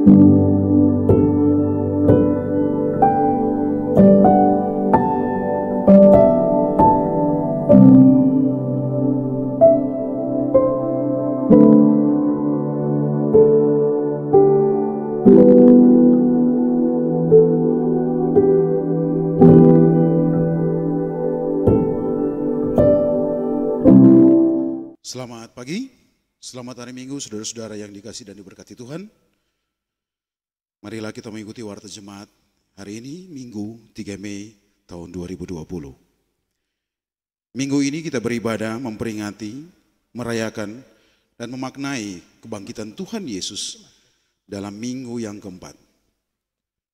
Selamat pagi, selamat hari Minggu saudara-saudara yang dikasih dan diberkati Tuhan. Marilah kita mengikuti Warta Jemaat hari ini Minggu 3 Mei tahun 2020. Minggu ini kita beribadah memperingati, merayakan dan memaknai kebangkitan Tuhan Yesus dalam minggu yang keempat.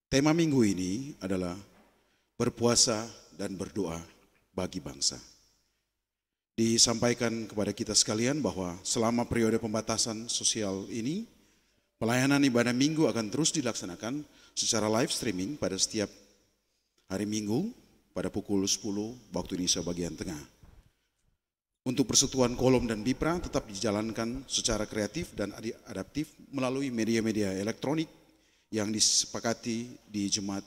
Tema minggu ini adalah berpuasa dan berdoa bagi bangsa. Disampaikan kepada kita sekalian bahwa selama periode pembatasan sosial ini, pelayanan ibadah minggu akan terus dilaksanakan secara live streaming pada setiap hari Minggu pada pukul 10 waktu Indonesia bagian tengah. Untuk persekutuan Kolom dan Bipra tetap dijalankan secara kreatif dan adaptif melalui media-media elektronik yang disepakati di Jemaat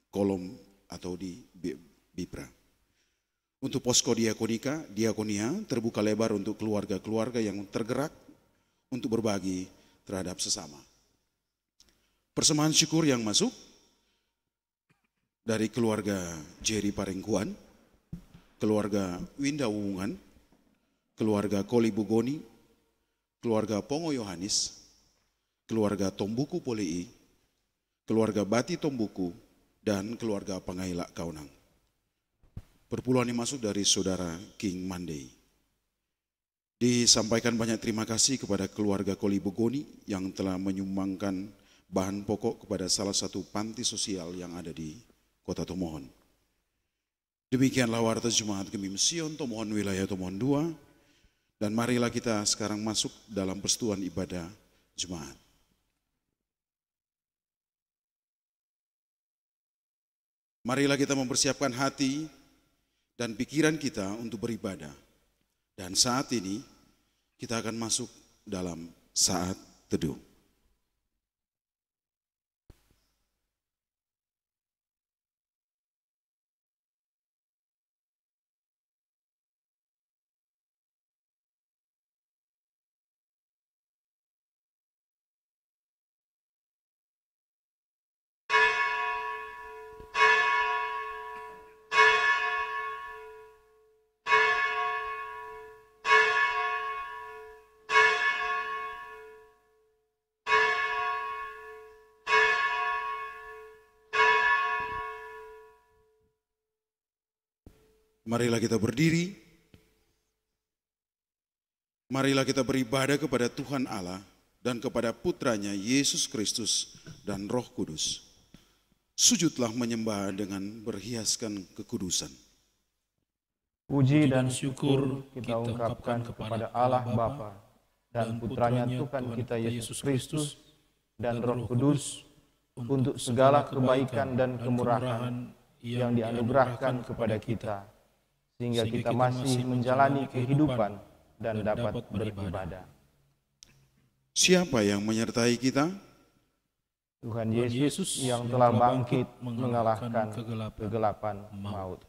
Kolom atau di Bipra. Untuk posko diakonia terbuka lebar untuk keluarga-keluarga yang tergerak untuk berbagi terhadap sesama. Persembahan syukur yang masuk dari keluarga Jerry Parengkuan, keluarga Winda Wuwungan, keluarga Koli Bugoni, keluarga Pongo Yohanis, keluarga Tombuku Polei, keluarga Bati Tombuku, dan keluarga Pangaila Kaunang. Perpuluhan yang masuk dari saudara King Mandei. Disampaikan banyak terima kasih kepada keluarga Koli Bugoni yang telah menyumbangkan bahan pokok kepada salah satu panti sosial yang ada di Kota Tomohon. Demikianlah Warta Jemaat Gemim Sion Tomohon wilayah Tomohon 2. Dan marilah kita sekarang masuk dalam persekutuan ibadah jemaat. Marilah kita mempersiapkan hati dan pikiran kita untuk beribadah. Dan saat ini kita akan masuk dalam saat teduh. Marilah kita berdiri, marilah kita beribadah kepada Tuhan Allah dan kepada Putranya Yesus Kristus dan Roh Kudus. Sujudlah menyembah dengan berhiaskan kekudusan. Puji dan syukur kita ungkapkan kepada Allah Bapa dan Putranya Tuhan kita Yesus Kristus dan Roh Kudus untuk segala kebaikan dan kemurahan yang dianugerahkan kepada kita, sehingga kita masih menjalani kehidupan dan dapat beribadah. Siapa yang menyertai kita? Tuhan Yesus yang telah bangkit mengalahkan kegelapan maut.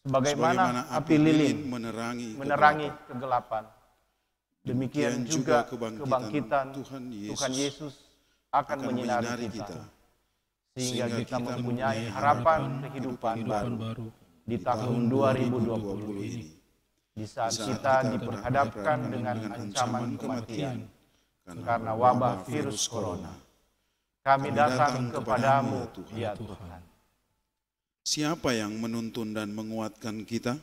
Sebagaimana api lilin menerangi kegelapan, demikian juga kebangkitan Tuhan Yesus akan menyinari kita, sehingga kita mempunyai harapan kehidupan baru di tahun 2020 ini, di saat kita diperhadapkan dengan ancaman kematian karena wabah virus corona. Kami datang kepadamu, ya Tuhan. Siapa yang menuntun dan menguatkan kita?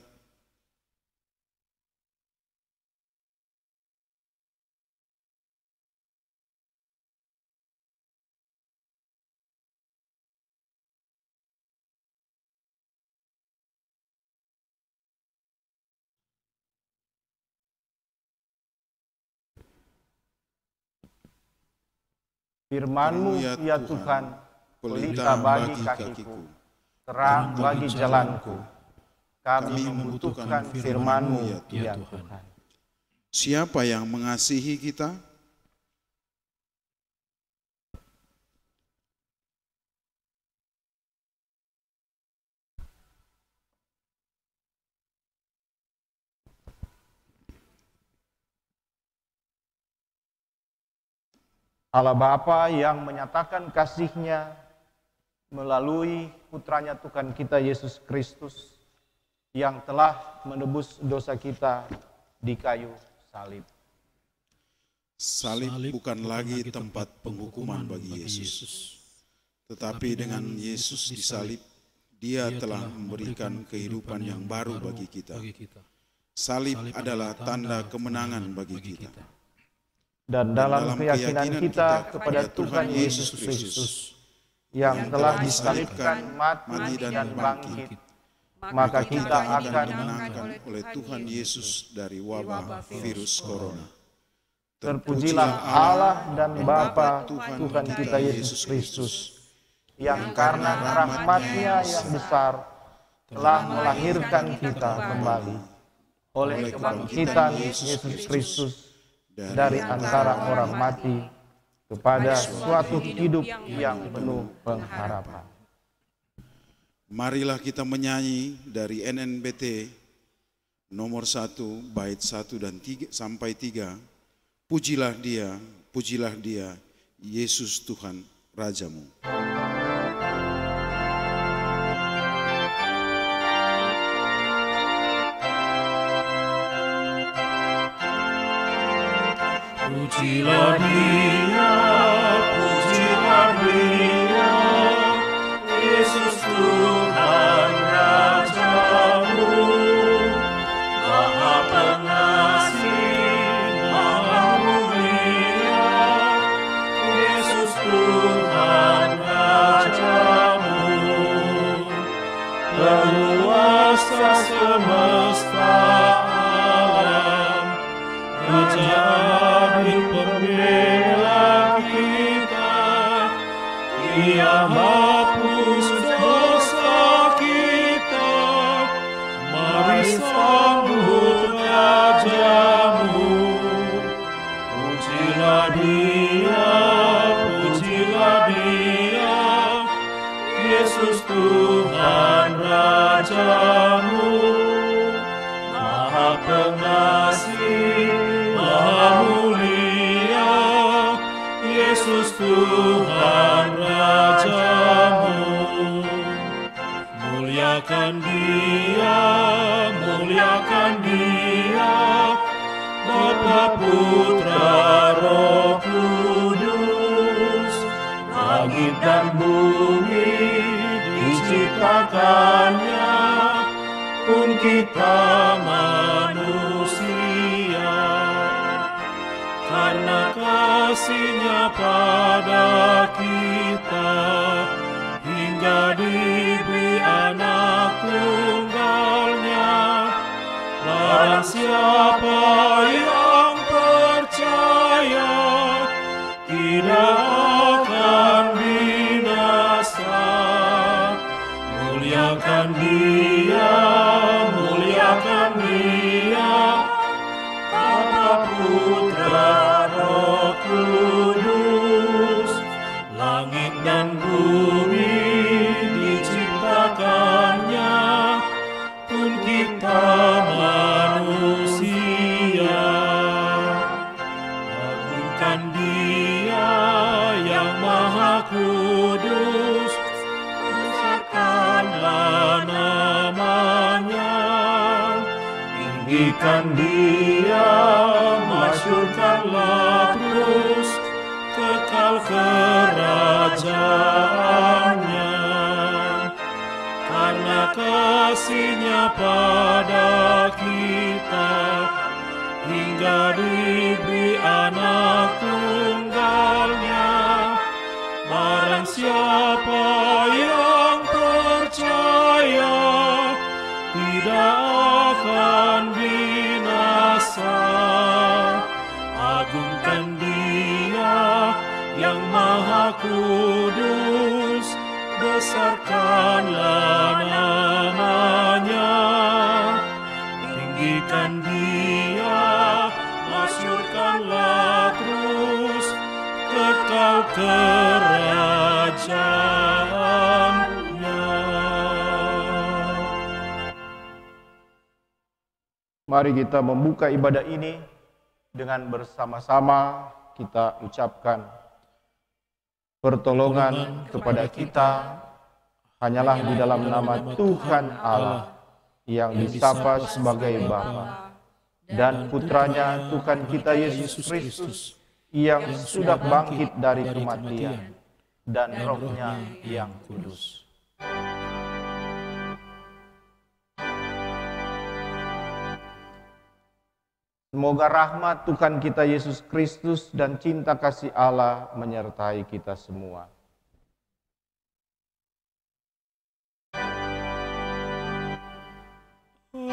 Firman-Mu, ya Tuhan, pelita bagi kakiku, terang bagi jalanku. Kami membutuhkan firman-Mu, ya Tuhan. Siapa yang mengasihi kita? Allah Bapa yang menyatakan kasih-Nya melalui putranya Tuhan kita Yesus Kristus yang telah menebus dosa kita di kayu salib. Salib bukan lagi tempat penghukuman bagi Yesus, tetapi dengan Yesus disalib, Dia telah memberikan kehidupan yang baru bagi kita. Salib adalah tanda kemenangan bagi kita. Dan dalam keyakinan kita kepada Tuhan Yesus Kristus yang telah disalibkan, mati dan bangkit, maka kita akan dimenangkan oleh Tuhan Yesus dari wabah virus corona. Terpujilah Allah dan Bapa Tuhan kita Yesus Kristus, yang karena rahmat-Nya yang besar telah melahirkan kita kembali oleh kebangkitan Yesus Kristus dari antara orang mati kepada suatu hidup yang penuh pengharapan. Marilah kita menyanyi dari NNBT nomor 1 bait 1 dan 3 sampai 3. Pujilah Dia, Yesus Tuhan Rajamu. Pujilah Dia, Yesus Tuhan Rajamu, Maha Pengasih, Maha Mulia, Yesus Tuhan Rajamu, penguasa semesta alam, Raja pembela kita, Dia hapus dosa kita. Mari sambut Rajamu. Pujilah Dia, Yesus Tuhan Rajamu, Maha Pengasih, Maha Mulia, Yesus Tuhan Rajamu. Muliakan Dia, Bapa, Putra, Roh Kudus. Langit dan bumi diciptakannya, pun kita manusia. Karena kasih-Nya pada kita, hingga diberi anak tunggal-Nya. Barang siapa yang percaya, tidak akan binasa. Muliakan Dia, Bapa, Putra, Roh Kudus. Langit dan bumi diciptakannya, pun kita manusia. Agungkan Dia yang Maha Kudus, besarkanlah nama-Nya. Tinggikan Dia, masyurkanlah terus kekal kerajaannya. Karena kasih-Nya pada kita, hingga diberi anak tunggal-Nya. Barang siapa yang percaya, tidak akan binasa. Agungkan Dia yang Maha tinggikan Dia, masyurkanlah terus kekal kerajaannya. Mari kita membuka ibadah ini dengan bersama-sama kita ucapkan pertolongan kepada kita hanyalah di dalam nama Tuhan Allah yang disapa sebagai Bapa dan Putranya Tuhan kita Yesus Kristus yang sudah bangkit dari kematian dan Roh-Nya yang kudus. Semoga rahmat Tuhan kita Yesus Kristus dan cinta kasih Allah menyertai kita semua. Amin,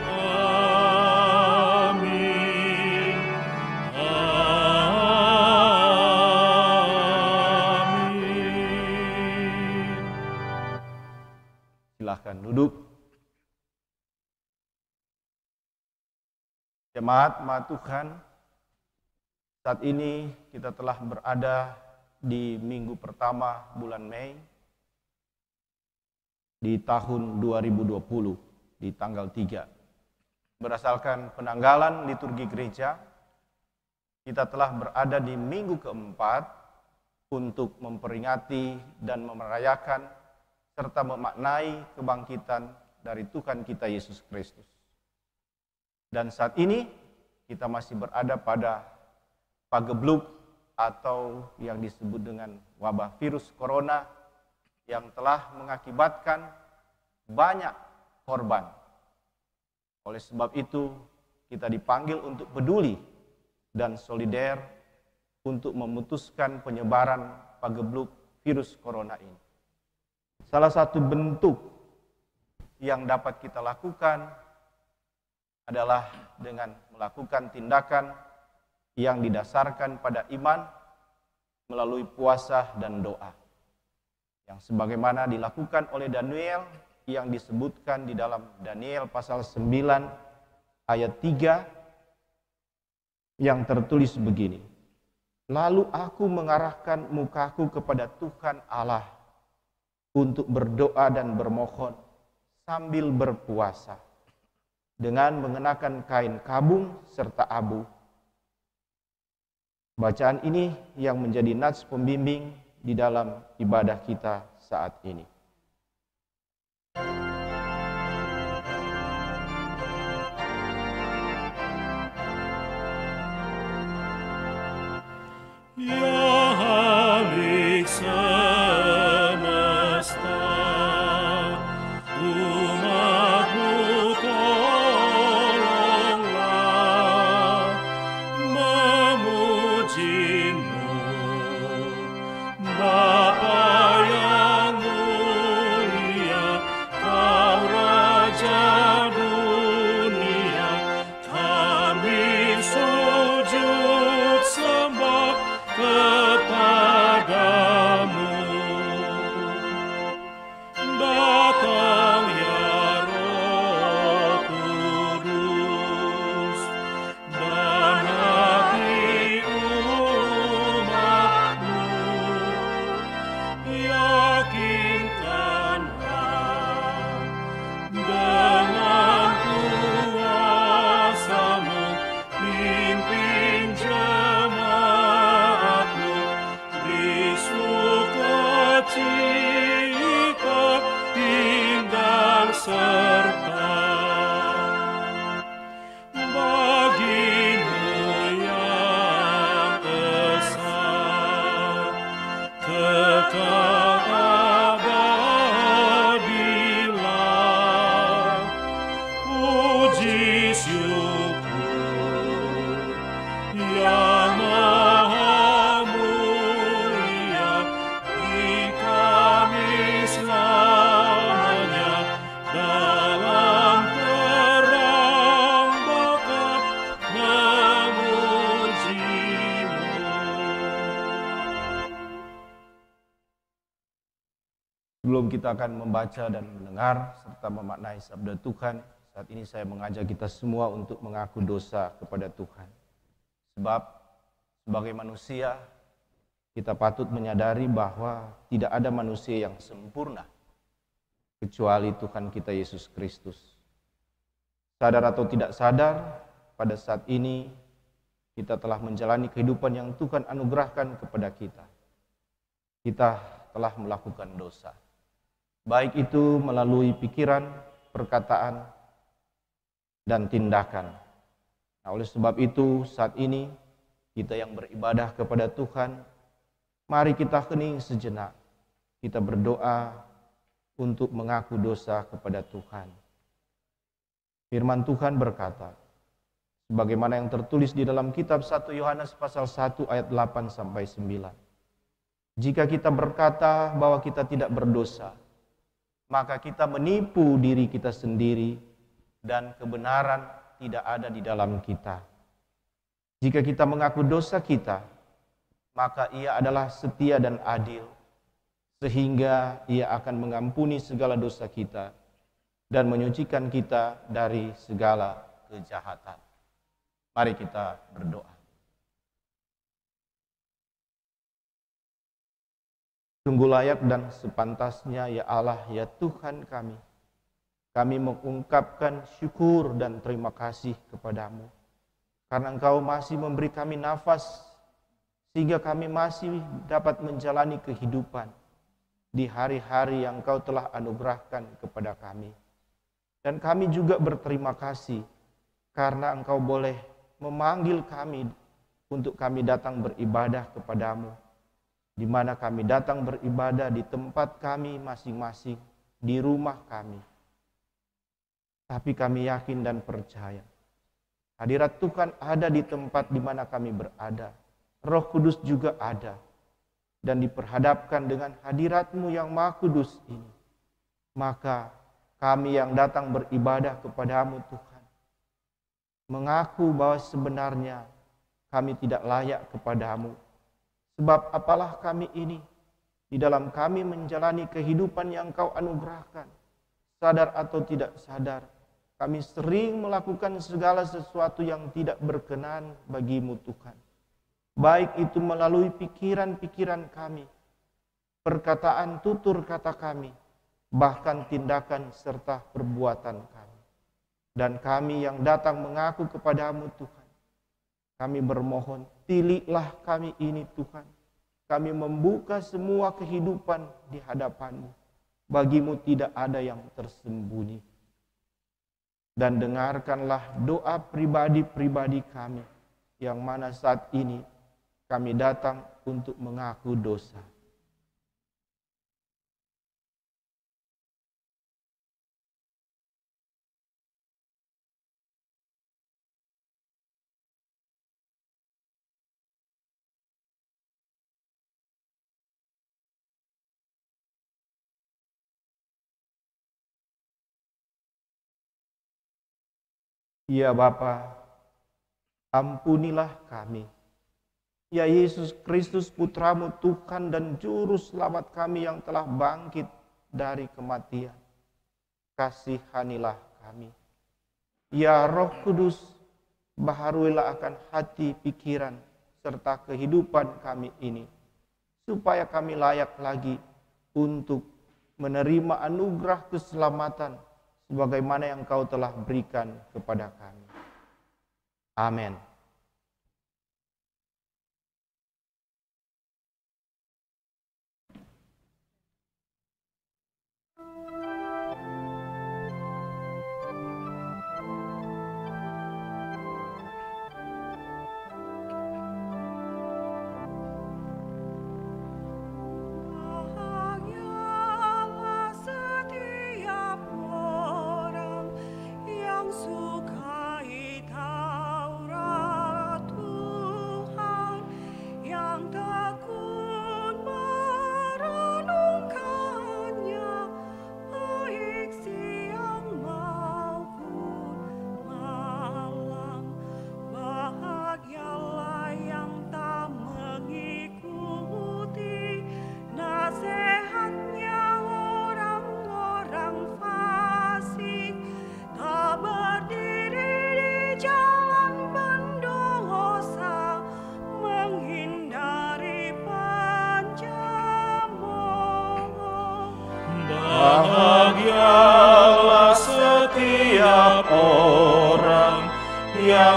amin, amin. Silahkan duduk. Jemaat Tuhan, saat ini kita telah berada di minggu pertama bulan Mei di tahun 2020 di tanggal 3. Berdasarkan penanggalan liturgi gereja, kita telah berada di minggu keempat untuk memperingati dan merayakan serta memaknai kebangkitan dari Tuhan kita Yesus Kristus. Dan saat ini kita masih berada pada pagebluk atau yang disebut dengan wabah virus corona yang telah mengakibatkan banyak korban. Oleh sebab itu kita dipanggil untuk peduli dan solider untuk memutuskan penyebaran pagebluk virus corona ini. Salah satu bentuk yang dapat kita lakukan adalah dengan melakukan tindakan yang didasarkan pada iman melalui puasa dan doa. Yang sebagaimana dilakukan oleh Daniel yang disebutkan di dalam Daniel pasal 9 ayat 3 yang tertulis begini. Lalu aku mengarahkan mukaku kepada Tuhan Allah untuk berdoa dan bermohon sambil berpuasa, dengan mengenakan kain kabung serta abu. Bacaan ini yang menjadi nats pembimbing di dalam ibadah kita saat ini. Ya Halik semesta, umat-Mu tolonglah, memuji-Mu, Bapa yang mulia, Kau Raja dunia, kami sujud sembah kepadamu. Datang ya Roh Kudus, dan hati umat-Mu, yakinkanlah dengan kuasa-Mu, pimpin jemaat-Mu di sukacita tinggal serta bagi-Mu yang esa, kekal abadilah. Puji syukur yang maha mulia di kami selamanya dalam Sebelum kita akan membaca dan mendengar serta memaknai sabda Tuhan, saat ini saya mengajak kita semua untuk mengaku dosa kepada Tuhan. Sebab sebagai manusia, kita patut menyadari bahwa tidak ada manusia yang sempurna kecuali Tuhan kita Yesus Kristus. Sadar atau tidak sadar, pada saat ini kita telah menjalani kehidupan yang Tuhan anugerahkan kepada kita. Kita telah melakukan dosa. Baik itu melalui pikiran, perkataan, dan tindakan. Nah, oleh sebab itu saat ini kita yang beribadah kepada Tuhan, mari kita hening sejenak. Kita berdoa untuk mengaku dosa kepada Tuhan. Firman Tuhan berkata, sebagaimana yang tertulis di dalam kitab 1 Yohanes pasal 1 ayat 8 sampai 9. Jika kita berkata bahwa kita tidak berdosa, maka kita menipu diri kita sendiri dan kebenaran tidak ada di dalam kita. Jika kita mengaku dosa kita, maka Ia adalah setia dan adil, sehingga Ia akan mengampuni segala dosa kita dan menyucikan kita dari segala kejahatan. Mari kita berdoa. Sungguh layak dan sepantasnya ya Allah, ya Tuhan kami. Kami mengungkapkan syukur dan terima kasih kepadamu. Karena Engkau masih memberi kami nafas, sehingga kami masih dapat menjalani kehidupan di hari-hari yang Engkau telah anugerahkan kepada kami. Dan kami juga berterima kasih, karena Engkau boleh memanggil kami untuk kami datang beribadah kepadamu. Di mana kami datang beribadah di tempat kami masing-masing, di rumah kami. Tapi kami yakin dan percaya, hadirat Tuhan ada di tempat di mana kami berada. Roh Kudus juga ada. Dan diperhadapkan dengan hadirat-Mu yang Maha Kudus ini, maka kami yang datang beribadah kepadamu Tuhan, mengaku bahwa sebenarnya kami tidak layak kepadamu. Sebab apalah kami ini, di dalam kami menjalani kehidupan yang Kau anugerahkan. Sadar atau tidak sadar, kami sering melakukan segala sesuatu yang tidak berkenan bagi-Mu Tuhan. Baik itu melalui pikiran-pikiran kami, perkataan tutur kata kami, bahkan tindakan serta perbuatan kami. Dan kami yang datang mengaku kepadamu Tuhan, kami bermohon, tililah kami ini Tuhan. Kami membuka semua kehidupan di hadapan-Mu. Bagi-Mu tidak ada yang tersembunyi. Dan dengarkanlah doa pribadi-pribadi kami, yang mana saat ini kami datang untuk mengaku dosa. Ya Bapa, ampunilah kami. Ya Yesus Kristus Putra-Mu Tuhan dan Juru Selamat kami yang telah bangkit dari kematian. Kasihanilah kami. Ya Roh Kudus, baharuilah akan hati, pikiran, serta kehidupan kami ini, supaya kami layak lagi untuk menerima anugerah keselamatan sebagaimana yang Kau telah berikan kepada kami. Amin. Tekun merenungkannya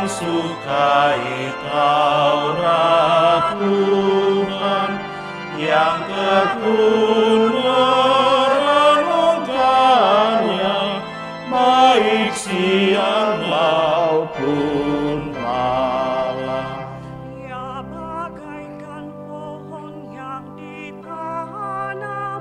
yang sukai Taurat Tuhan, yang tekun merenungkannya, baik siang maupun malam. Ia bagaikan pohon yang ditanam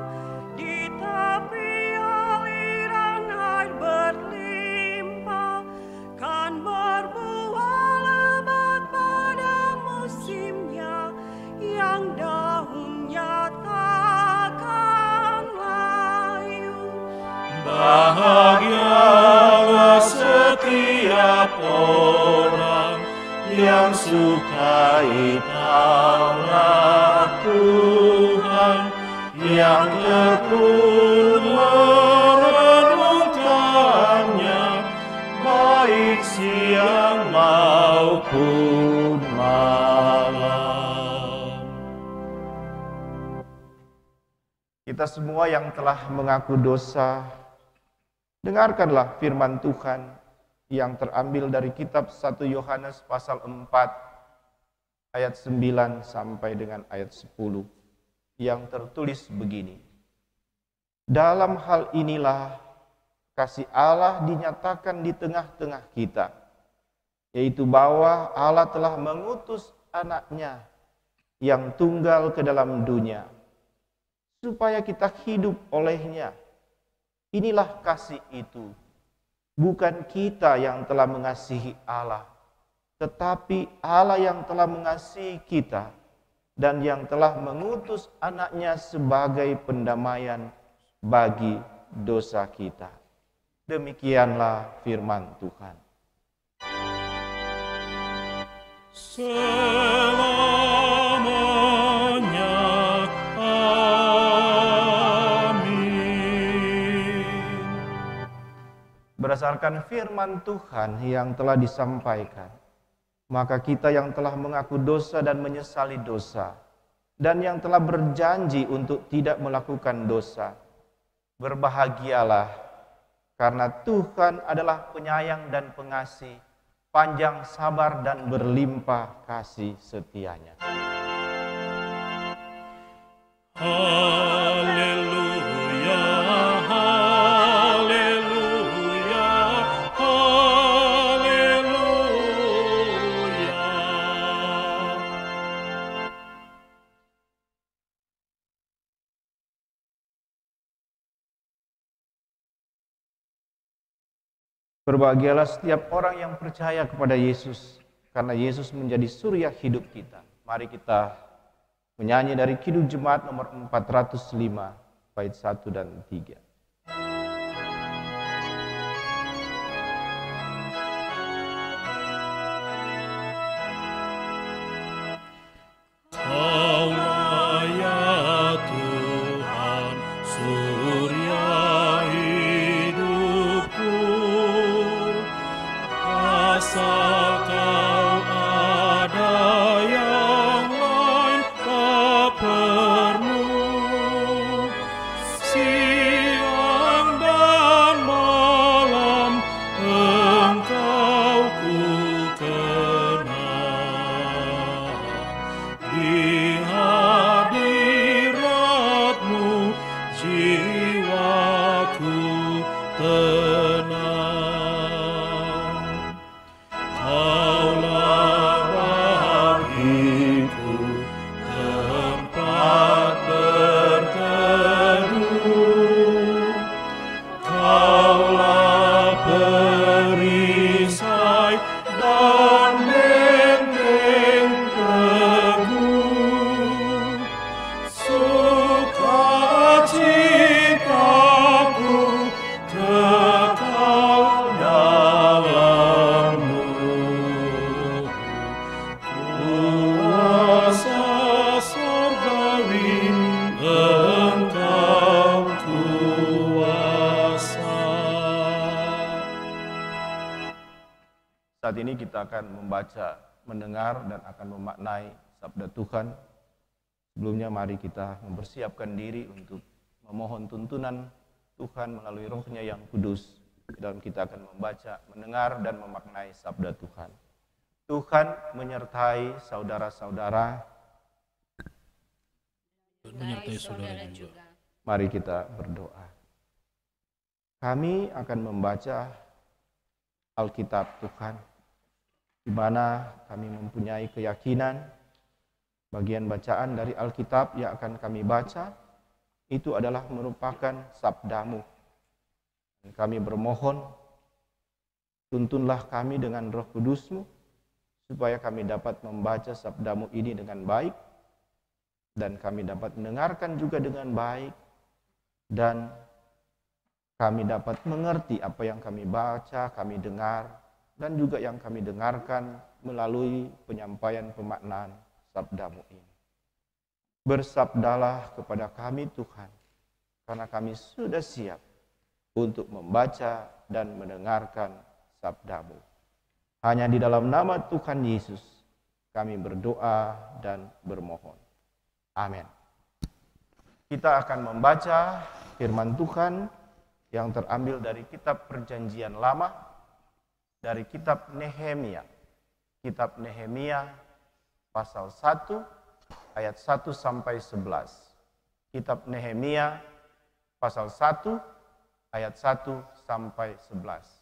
di tepi aliran air berlimpah, kan berbuah lebat pada musimnya, yang daunnya takkan layu. Bahagialah setiap orang yang sukai Taurat Tuhan, yang tekun merenungkannya, baik siang maupun malam. Kita semua yang telah mengaku dosa, dengarkanlah firman Tuhan yang terambil dari kitab 1 Yohanes pasal 4 ayat 9 sampai dengan ayat 10 yang tertulis begini. Dalam hal inilah kasih Allah dinyatakan di tengah-tengah kita, yaitu bahwa Allah telah mengutus anaknya yang tunggal ke dalam dunia, supaya kita hidup olehnya. Inilah kasih itu, bukan kita yang telah mengasihi Allah, tetapi Allah yang telah mengasihi kita dan yang telah mengutus anaknya sebagai pendamaian bagi dosa kita. Demikianlah firman Tuhan. Selamanya, amin. Berdasarkan firman Tuhan yang telah disampaikan, maka kita yang telah mengaku dosa dan menyesali dosa, dan yang telah berjanji untuk tidak melakukan dosa, berbahagialah, karena Tuhan adalah penyayang dan pengasih, panjang sabar dan berlimpah kasih setianya. Haleluya, haleluya, haleluya. Berbahagialah setiap orang yang percaya kepada Yesus, karena Yesus menjadi surya hidup kita. Mari kita menyanyi dari Kidung Jemaat nomor 405, bait 1 dan 3. Kaulah ya Tuhan, surya hidupku, asal Kau ada yang lain tak perlu. Siang dan malam Engkau ku kenal, di hadirat-Mu jiwaku tenang. Kaulah bagiku tempat berteduh, Kaulah perisai dan benteng teguh, sukacitaku kekal dalam-Mu. Kuasa surgawi Engkau kuasa. Saat ini kita akan membaca, mendengar, dan akan memaknai sabda Tuhan. Sebelumnya mari kita mempersiapkan diri untuk memohon tuntunan Tuhan melalui Roh-Nya yang kudus. Dalam kita akan membaca, mendengar, dan memaknai sabda Tuhan. Tuhan menyertai saudara-saudara. Menyertai saudara juga. Mari kita berdoa. Kami akan membaca Alkitab Tuhan, di mana kami mempunyai keyakinan bagian bacaan dari Alkitab yang akan kami baca itu adalah merupakan sabda-Mu. Dan kami bermohon, tuntunlah kami dengan Roh Kudus-Mu, supaya kami dapat membaca sabda-Mu ini dengan baik, dan kami dapat mendengarkan juga dengan baik, dan kami dapat mengerti apa yang kami baca, kami dengar, dan juga yang kami dengarkan melalui penyampaian pemaknaan sabda-Mu ini. Bersabdalah kepada kami Tuhan, karena kami sudah siap untuk membaca dan mendengarkan sabda-Mu. Hanya di dalam nama Tuhan Yesus kami berdoa dan bermohon. Amin. Kita akan membaca firman Tuhan yang terambil dari kitab Perjanjian Lama, dari kitab Nehemia. Kitab Nehemia pasal 1 ayat 1 sampai 11. Kitab Nehemia pasal 1 ayat 1 sampai 11.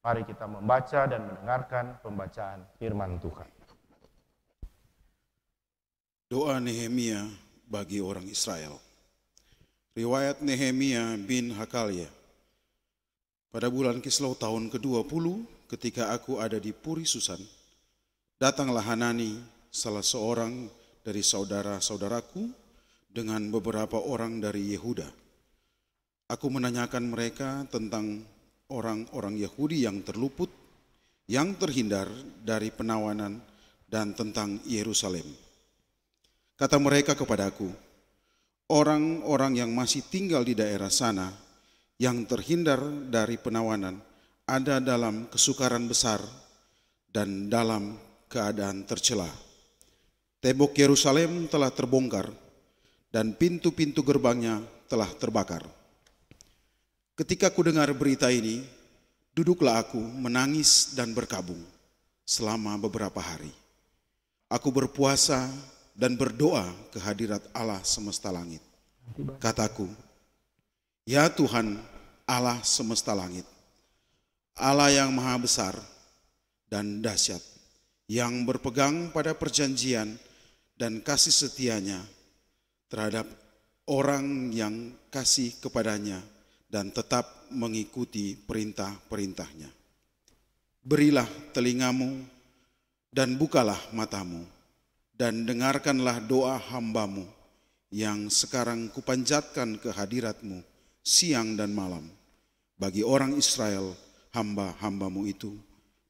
Mari kita membaca dan mendengarkan pembacaan firman Tuhan. Doa Nehemia bagi orang Israel. Riwayat Nehemia bin Hakalia. Pada bulan Kislew tahun ke-20, ketika aku ada di Puri Susan, datanglah Hanani, salah seorang dari saudara-saudaraku, dengan beberapa orang dari Yehuda. Aku menanyakan mereka tentang orang-orang Yahudi yang terluput, yang terhindar dari penawanan, dan tentang Yerusalem. Kata mereka kepadaku, orang-orang yang masih tinggal di daerah sana, yang terhindar dari penawanan, ada dalam kesukaran besar dan dalam keadaan tercela. Tembok Yerusalem telah terbongkar dan pintu-pintu gerbangnya telah terbakar. Ketika ku dengar berita ini, duduklah aku menangis dan berkabung selama beberapa hari. Aku berpuasa dan berdoa ke hadirat Allah semesta langit. Kataku, ya Tuhan Allah semesta langit, Allah yang maha besar dan dahsyat, yang berpegang pada perjanjian dan kasih setianya terhadap orang yang kasih kepadanya dan tetap mengikuti perintah-perintahnya. Berilah telingamu dan bukalah matamu dan dengarkanlah doa hambamu yang sekarang kupanjatkan ke hadiratmu siang dan malam bagi orang Israel hamba-hambamu itu,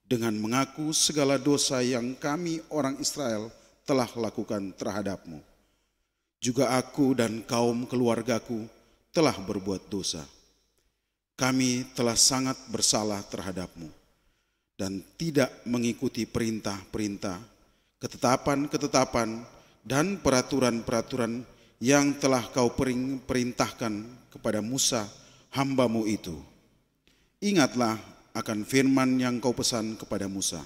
dengan mengaku segala dosa yang kami orang Israel telah lakukan terhadapmu. Juga aku dan kaum keluargaku telah berbuat dosa. Kami telah sangat bersalah terhadapmu dan tidak mengikuti perintah-perintah, ketetapan-ketetapan dan peraturan-peraturan yang telah kau perintahkan kepada Musa hambamu itu. Ingatlah akan firman yang kau pesan kepada Musa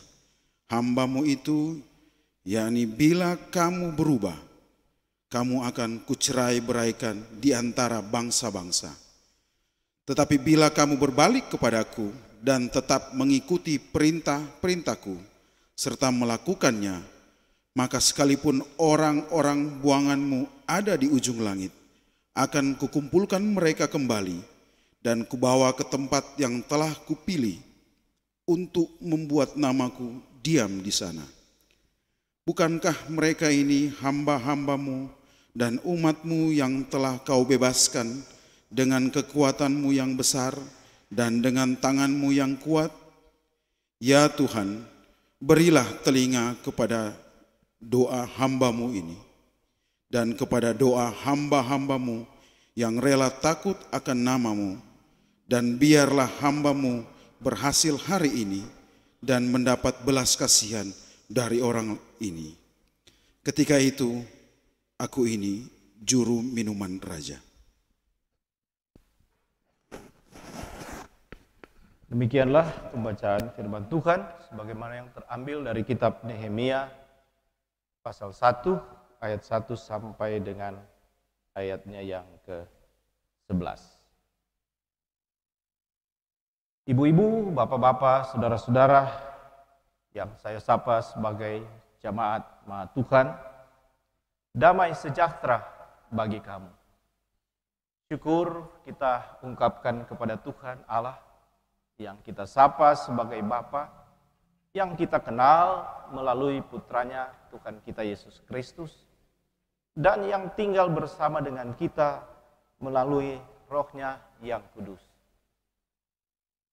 hambamu itu, yakni bila kamu berubah, kamu akan kucerai-beraikan di antara bangsa-bangsa. Tetapi bila kamu berbalik kepadaku dan tetap mengikuti perintah-perintahku serta melakukannya, maka sekalipun orang-orang buanganmu ada di ujung langit, akan kukumpulkan mereka kembali dan kubawa ke tempat yang telah kupilih untuk membuat namaku diam di sana. Bukankah mereka ini hamba-hambamu dan umatmu yang telah kau bebaskan dengan kekuatanmu yang besar dan dengan tanganmu yang kuat? Ya Tuhan, berilah telinga kepada doa hambamu ini dan kepada doa hamba-hambamu yang rela takut akan namamu, dan biarlah hambamu berhasil hari ini dan mendapat belas kasihan dari orang ini. Ketika itu, aku ini juru minuman raja. Demikianlah pembacaan firman Tuhan sebagaimana yang terambil dari kitab Nehemia pasal 1 ayat 1 sampai dengan ayatnya yang ke-11. Ibu-ibu, bapak-bapak, saudara-saudara yang saya sapa sebagai jamaat Maha Tuhan, damai sejahtera bagi kamu. Syukur kita ungkapkan kepada Tuhan Allah yang kita sapa sebagai Bapa, yang kita kenal melalui putranya Tuhan kita Yesus Kristus, dan yang tinggal bersama dengan kita melalui Roh-Nya yang kudus.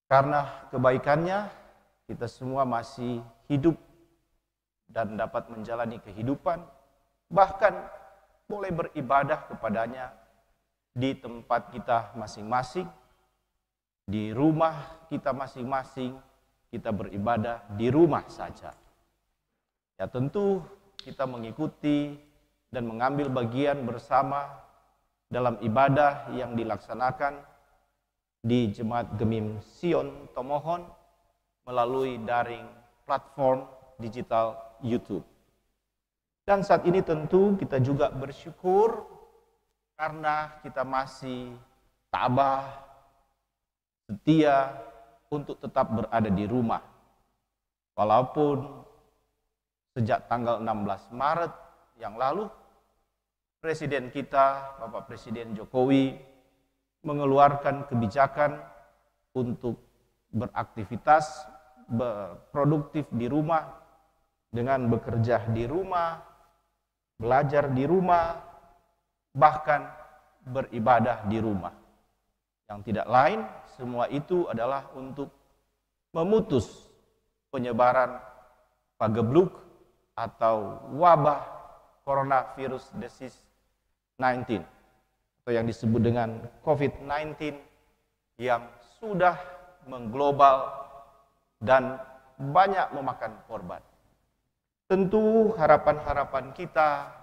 Karena kebaikannya, kita semua masih hidup dan dapat menjalani kehidupan, bahkan boleh beribadah kepadanya di tempat kita masing-masing, di rumah kita masing-masing, kita beribadah di rumah saja. Ya tentu kita mengikuti dan mengambil bagian bersama dalam ibadah yang dilaksanakan di Jemaat Gemim Sion Tomohon melalui daring platform digital YouTube. Dan saat ini tentu kita juga bersyukur karena kita masih tabah, setia untuk tetap berada di rumah. Walaupun sejak tanggal 16 Maret yang lalu, Presiden kita, Bapak Presiden Jokowi, mengeluarkan kebijakan untuk beraktivitas, berproduktif di rumah, dengan bekerja di rumah, belajar di rumah, bahkan beribadah di rumah. Yang tidak lain, semua itu adalah untuk memutus penyebaran pagebluk atau wabah coronavirus disease 19 atau yang disebut dengan COVID-19 yang sudah mengglobal dan banyak memakan korban. Tentu harapan-harapan kita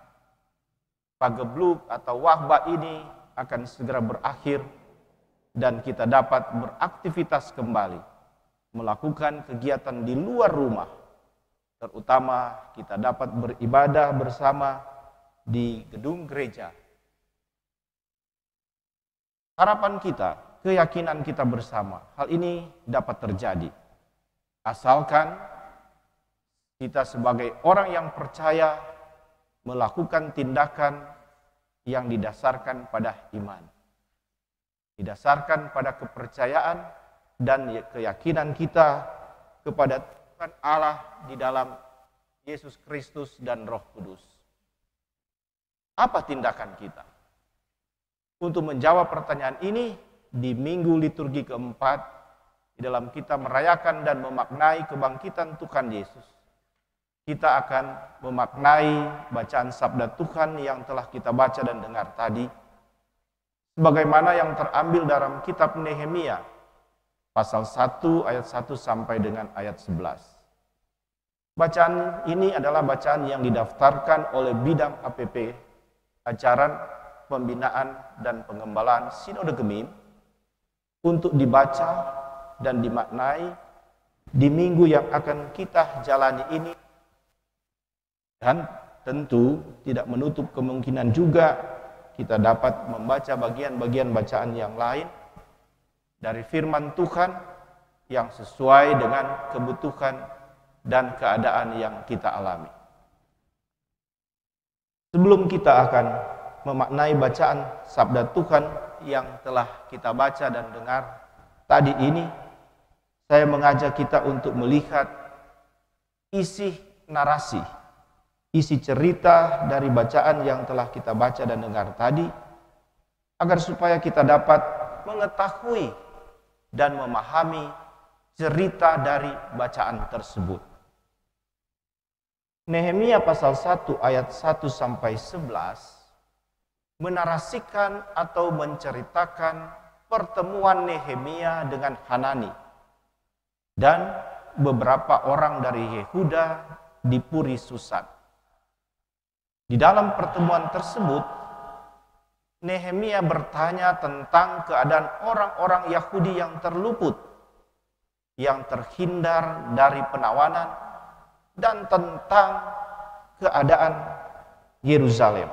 pagebluk atau wabah ini akan segera berakhir dan kita dapat beraktivitas kembali, melakukan kegiatan di luar rumah, terutama kita dapat beribadah bersama di gedung gereja. Harapan kita, keyakinan kita bersama, hal ini dapat terjadi, asalkan kita sebagai orang yang percaya melakukan tindakan yang didasarkan pada iman, didasarkan pada kepercayaan dan keyakinan kita kepada Tuhan Allah di dalam Yesus Kristus dan Roh Kudus. Apa tindakan kita? Untuk menjawab pertanyaan ini, di minggu liturgi keempat, di dalam kita merayakan dan memaknai kebangkitan Tuhan Yesus, kita akan memaknai bacaan sabda Tuhan yang telah kita baca dan dengar tadi, sebagaimana yang terambil dalam kitab Nehemia pasal 1 ayat 1 sampai dengan ayat 11. Bacaan ini adalah bacaan yang didaftarkan oleh bidang APP, ajaran pembinaan dan pengembalaan Sinode Gemim, untuk dibaca dan dimaknai di minggu yang akan kita jalani ini. Dan tentu tidak menutup kemungkinan juga kita dapat membaca bagian-bagian bacaan yang lain dari firman Tuhan yang sesuai dengan kebutuhan dan keadaan yang kita alami. Sebelum kita akan memaknai bacaan sabda Tuhan yang telah kita baca dan dengar tadi ini, saya mengajak kita untuk melihat isi narasi, isi cerita dari bacaan yang telah kita baca dan dengar tadi, agar supaya kita dapat mengetahui dan memahami cerita dari bacaan tersebut. Nehemia pasal 1 ayat 1 sampai 11 menarasikan atau menceritakan pertemuan Nehemia dengan Hanani dan beberapa orang dari Yehuda di Puri Susan. Di dalam pertemuan tersebut, Nehemia bertanya tentang keadaan orang-orang Yahudi yang terluput yang terhindar dari penawanan dan tentang keadaan Yerusalem.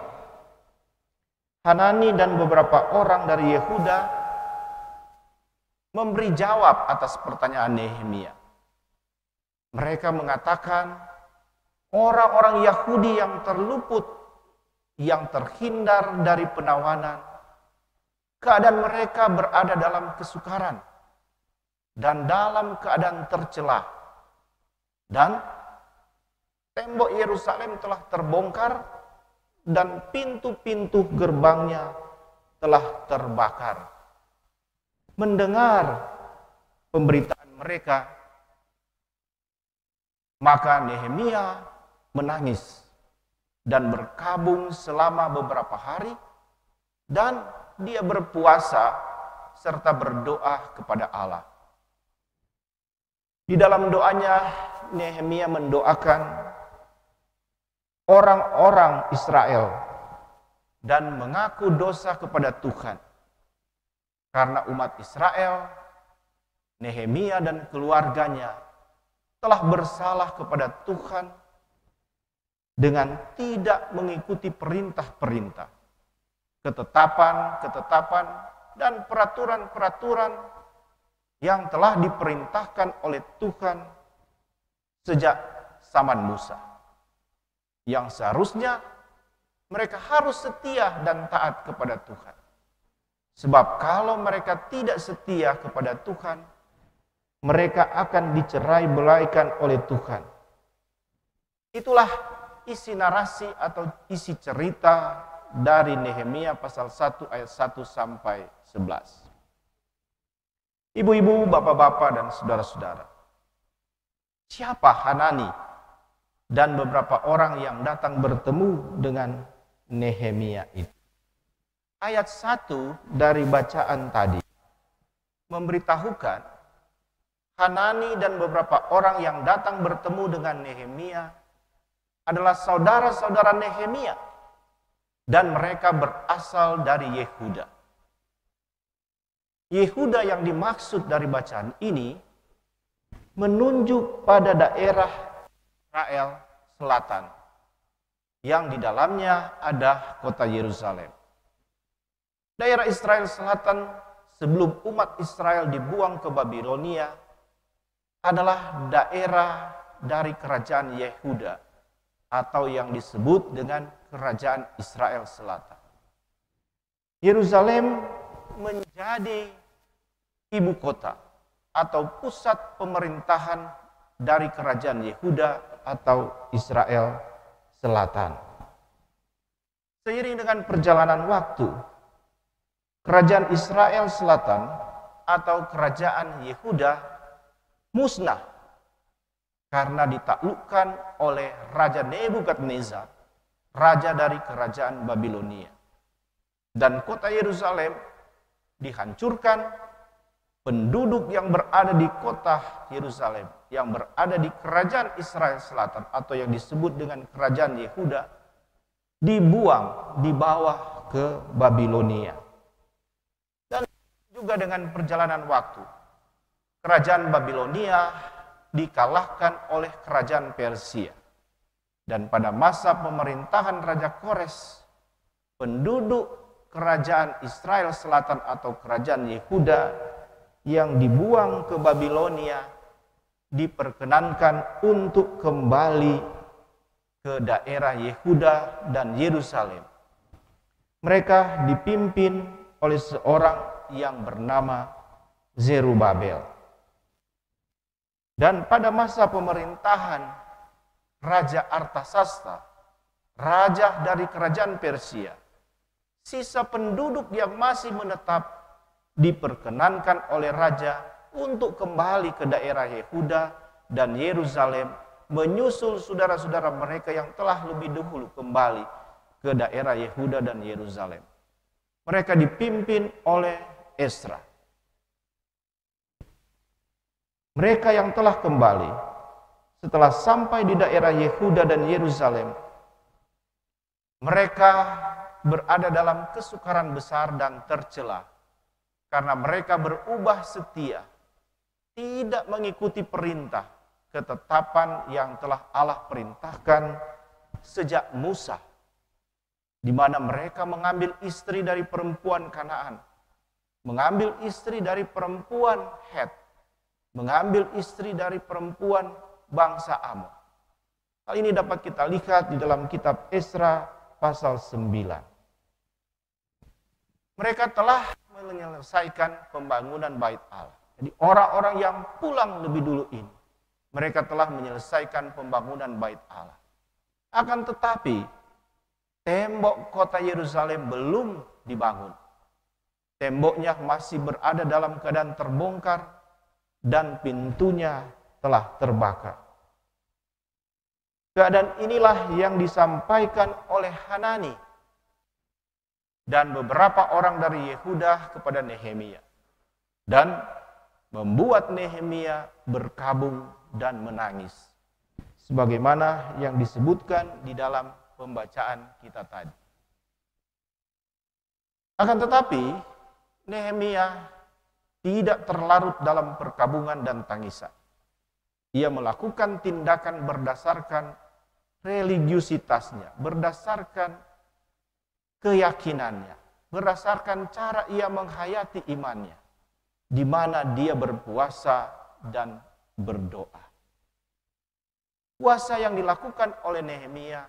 Hanani dan beberapa orang dari Yehuda memberi jawab atas pertanyaan Nehemia. Mereka mengatakan orang-orang Yahudi yang terluput, yang terhindar dari penawanan, keadaan mereka berada dalam kesukaran dan dalam keadaan tercela. Dan tembok Yerusalem telah terbongkar dan pintu-pintu gerbangnya telah terbakar. Mendengar pemberitaan mereka, maka Nehemia menangis dan berkabung selama beberapa hari, dan dia berpuasa serta berdoa kepada Allah. Di dalam doanya, Nehemia mendoakan orang-orang Israel dan mengaku dosa kepada Tuhan. Karena umat Israel, Nehemia dan keluarganya telah bersalah kepada Tuhan dengan tidak mengikuti perintah-perintah, ketetapan-ketetapan, dan peraturan-peraturan yang telah diperintahkan oleh Tuhan sejak zaman Musa. Yang seharusnya mereka harus setia dan taat kepada Tuhan. Sebab kalau mereka tidak setia kepada Tuhan, mereka akan dicerai-belaikan oleh Tuhan. Itulah isi narasi atau isi cerita dari Nehemia pasal 1 ayat 1 sampai 11. Ibu-ibu, bapak-bapak, dan saudara-saudara, siapa Hanani dan beberapa orang yang datang bertemu dengan Nehemia itu? Ayat 1 dari bacaan tadi memberitahukan Hanani dan beberapa orang yang datang bertemu dengan Nehemia adalah saudara-saudara Nehemia, dan mereka berasal dari Yehuda. Yehuda yang dimaksud dari bacaan ini menunjuk pada daerah Israel Selatan yang di dalamnya ada kota Yerusalem. Daerah Israel Selatan sebelum umat Israel dibuang ke Babilonia adalah daerah dari kerajaan Yehuda atau yang disebut dengan kerajaan Israel Selatan. Yerusalem menjadi ibu kota atau pusat pemerintahan dari kerajaan Yehuda atau Israel Selatan. Seiring dengan perjalanan waktu, kerajaan Israel Selatan atau kerajaan Yehuda musnah karena ditaklukkan oleh Raja Nebukadnezar, raja dari kerajaan Babilonia. Dan kota Yerusalem dihancurkan, penduduk yang berada di kota Yerusalem, yang berada di kerajaan Israel Selatan atau yang disebut dengan kerajaan Yehuda, dibuang, dibawa ke Babilonia. Dan juga dengan perjalanan waktu, kerajaan Babilonia dikalahkan oleh kerajaan Persia. Dan pada masa pemerintahan Raja Kores, penduduk kerajaan Israel Selatan atau kerajaan Yehuda yang dibuang ke Babilonia diperkenankan untuk kembali ke daerah Yehuda dan Yerusalem. Mereka dipimpin oleh seorang yang bernama Zerubabel. Dan pada masa pemerintahan Raja Artasasta, raja dari kerajaan Persia, sisa penduduk yang masih menetap diperkenankan oleh raja untuk kembali ke daerah Yehuda dan Yerusalem, menyusul saudara-saudara mereka yang telah lebih dahulu kembali ke daerah Yehuda dan Yerusalem. Mereka dipimpin oleh Esra. Mereka yang telah kembali setelah sampai di daerah Yehuda dan Yerusalem, mereka berada dalam kesukaran besar dan tercela karena mereka berubah setia, tidak mengikuti perintah, ketetapan yang telah Allah perintahkan sejak Musa, di mana mereka mengambil istri dari perempuan Kanaan, mengambil istri dari perempuan Het, mengambil istri dari perempuan bangsa Amon. Hal ini dapat kita lihat di dalam kitab Esra pasal 9. Mereka telah menyelesaikan pembangunan bait Allah. Jadi orang-orang yang pulang lebih dulu ini, mereka telah menyelesaikan pembangunan bait Allah. Akan tetapi, tembok kota Yerusalem belum dibangun. Temboknya masih berada dalam keadaan terbongkar dan pintunya telah terbakar. Keadaan inilah yang disampaikan oleh Hanani dan beberapa orang dari Yehuda kepada Nehemia, dan membuat Nehemia berkabung dan menangis, sebagaimana yang disebutkan di dalam pembacaan kita tadi. Akan tetapi, Nehemia tidak terlarut dalam perkabungan dan tangisan. Ia melakukan tindakan berdasarkan religiusitasnya, berdasarkan keyakinannya, berdasarkan cara ia menghayati imannya, di mana dia berpuasa dan berdoa. Puasa yang dilakukan oleh Nehemia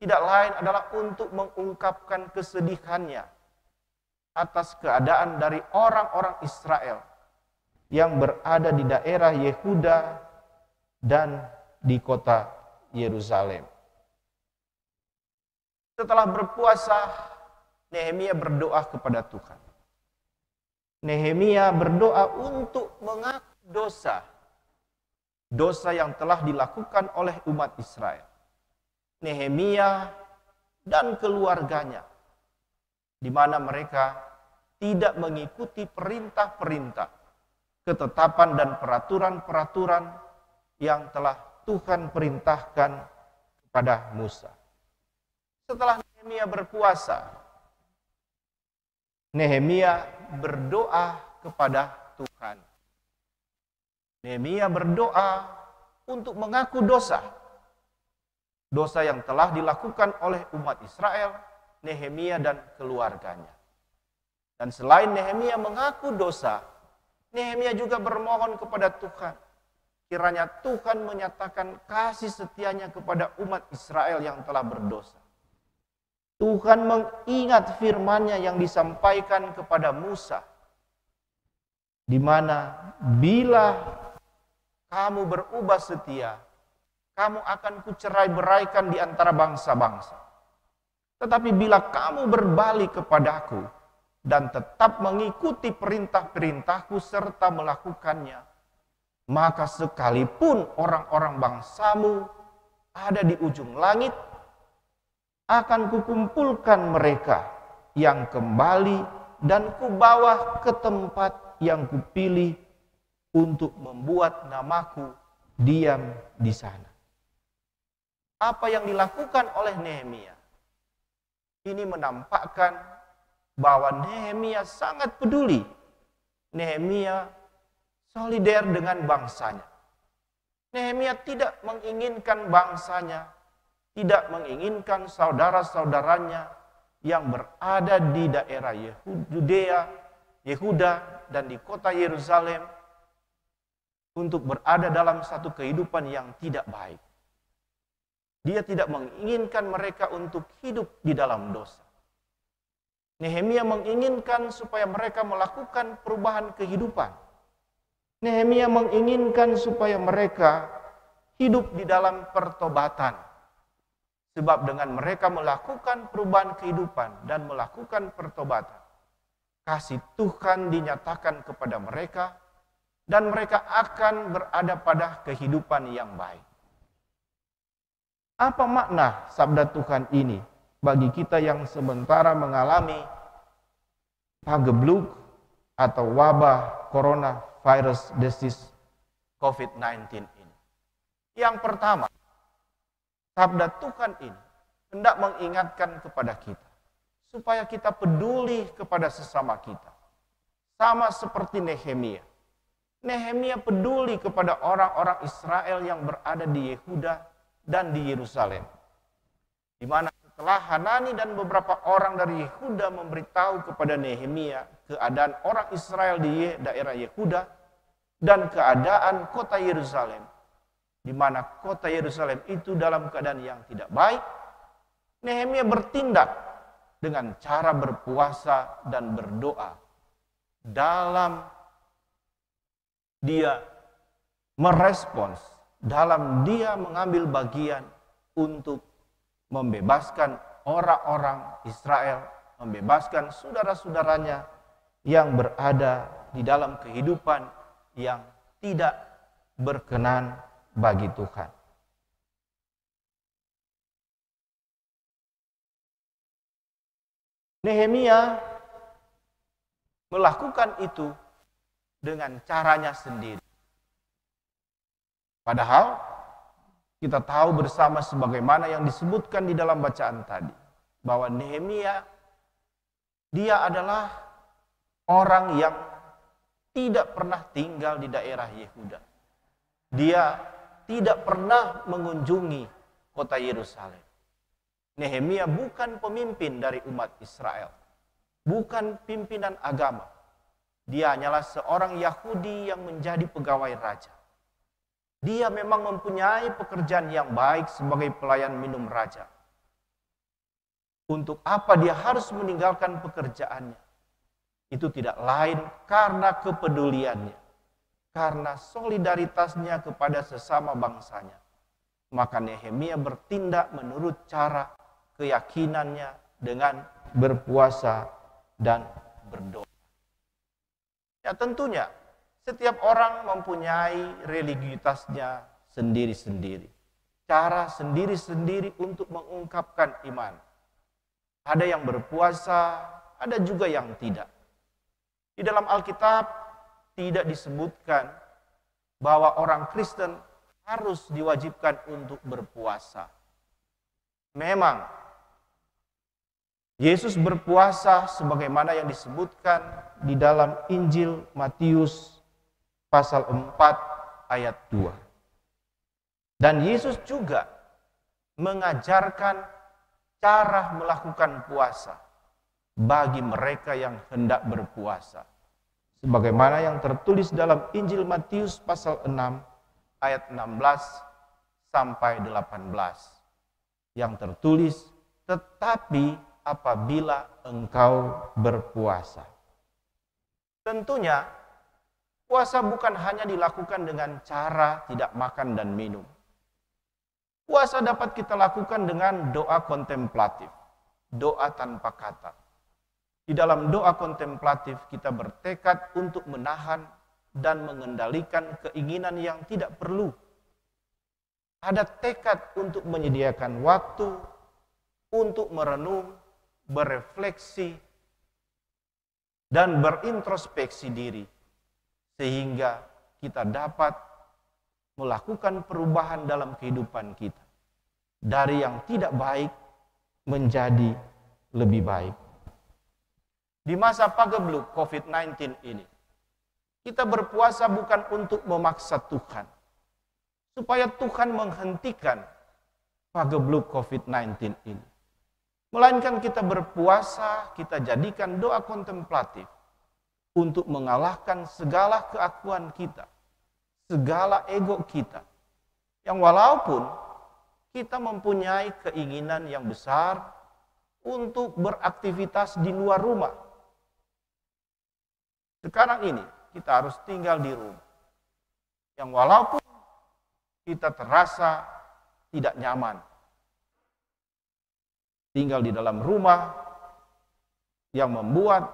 tidak lain adalah untuk mengungkapkan kesedihannya atas keadaan dari orang-orang Israel yang berada di daerah Yehuda dan di kota Yerusalem. Setelah berpuasa, Nehemia berdoa kepada Tuhan. Nehemia berdoa untuk mengaku dosa yang telah dilakukan oleh umat Israel. Nehemia dan keluarganya, di mana mereka tidak mengikuti perintah-perintah, ketetapan dan peraturan-peraturan yang telah Tuhan perintahkan kepada Musa. Setelah Nehemia berpuasa, Nehemia berdoa kepada Tuhan. Nehemia berdoa untuk mengaku dosa yang telah dilakukan oleh umat Israel, Nehemia dan keluarganya. Dan selain Nehemia mengaku dosa, Nehemia juga bermohon kepada Tuhan, kiranya Tuhan menyatakan kasih setianya kepada umat Israel yang telah berdosa. Tuhan mengingat firman-Nya yang disampaikan kepada Musa, di mana bila kamu berubah setia, kamu akan kucerai-beraikan di antara bangsa-bangsa. Tetapi bila kamu berbalik kepadaku dan tetap mengikuti perintah-perintahku serta melakukannya, maka sekalipun orang-orang bangsamu ada di ujung langit, akan kukumpulkan mereka yang kembali dan kubawa ke tempat yang kupilih untuk membuat namaku diam di sana. Apa yang dilakukan oleh Nehemia ini menampakkan bahwa Nehemia sangat peduli. Nehemia solider dengan bangsanya. Nehemia tidak menginginkan bangsanya, tidak menginginkan saudara-saudaranya yang berada di daerah Yudea, Yehuda, dan di kota Yerusalem untuk berada dalam satu kehidupan yang tidak baik. Dia tidak menginginkan mereka untuk hidup di dalam dosa. Nehemia menginginkan supaya mereka melakukan perubahan kehidupan. Nehemia menginginkan supaya mereka hidup di dalam pertobatan. Sebab dengan mereka melakukan perubahan kehidupan dan melakukan pertobatan, kasih Tuhan dinyatakan kepada mereka dan mereka akan berada pada kehidupan yang baik. Apa makna sabda Tuhan ini bagi kita yang sementara mengalami pagebluk atau wabah coronavirus disease COVID-19 ini? Yang pertama, sabda Tuhan ini hendak mengingatkan kepada kita supaya kita peduli kepada sesama kita. Sama seperti Nehemia. Nehemia peduli kepada orang-orang Israel yang berada di Yehuda dan di Yerusalem. Di mana setelah Hanani dan beberapa orang dari Yehuda memberitahu kepada Nehemia keadaan orang Israel di daerah Yehuda dan keadaan kota Yerusalem, di mana kota Yerusalem itu dalam keadaan yang tidak baik, Nehemia bertindak dengan cara berpuasa dan berdoa dalam dia merespons, dalam dia mengambil bagian untuk membebaskan orang-orang Israel, membebaskan saudara-saudaranya yang berada di dalam kehidupan yang tidak berkenan bagi Tuhan. Nehemia melakukan itu dengan caranya sendiri. Padahal kita tahu bersama sebagaimana yang disebutkan di dalam bacaan tadi, bahwa Nehemia dia adalah orang yang tidak pernah tinggal di daerah Yehuda. Dia tidak pernah mengunjungi kota Yerusalem. Nehemia bukan pemimpin dari umat Israel, bukan pimpinan agama. Dia hanyalah seorang Yahudi yang menjadi pegawai raja. Dia memang mempunyai pekerjaan yang baik sebagai pelayan minum raja. Untuk apa dia harus meninggalkan pekerjaannya? Itu tidak lain karena kepeduliannya, karena solidaritasnya kepada sesama bangsanya. Maka Nehemia bertindak menurut cara keyakinannya dengan berpuasa dan berdoa. Ya tentunya setiap orang mempunyai religiusitasnya sendiri-sendiri. Cara sendiri-sendiri untuk mengungkapkan iman. Ada yang berpuasa, ada juga yang tidak. Di dalam Alkitab tidak disebutkan bahwa orang Kristen harus diwajibkan untuk berpuasa. Memang Yesus berpuasa sebagaimana yang disebutkan di dalam Injil Matius pasal 4 ayat 2. Dan Yesus juga mengajarkan cara melakukan puasa bagi mereka yang hendak berpuasa. Sebagaimana yang tertulis dalam Injil Matius pasal 6 ayat 16 sampai 18. Yang tertulis, tetapi apabila engkau berpuasa. Tentunya, puasa bukan hanya dilakukan dengan cara tidak makan dan minum. Puasa dapat kita lakukan dengan doa kontemplatif, doa tanpa kata. Di dalam doa kontemplatif kita bertekad untuk menahan dan mengendalikan keinginan yang tidak perlu. Ada tekad untuk menyediakan waktu untuk merenung, berefleksi, dan berintrospeksi diri, sehingga kita dapat melakukan perubahan dalam kehidupan kita, dari yang tidak baik menjadi lebih baik. Di masa pagebluk COVID-19 ini, kita berpuasa bukan untuk memaksa Tuhan, supaya Tuhan menghentikan pagebluk COVID-19 ini. Melainkan kita berpuasa, kita jadikan doa kontemplatif untuk mengalahkan segala keakuan kita, segala ego kita, yang walaupun kita mempunyai keinginan yang besar untuk beraktivitas di luar rumah. Sekarang ini kita harus tinggal di rumah, yang walaupun kita terasa tidak nyaman, tinggal di dalam rumah yang membuat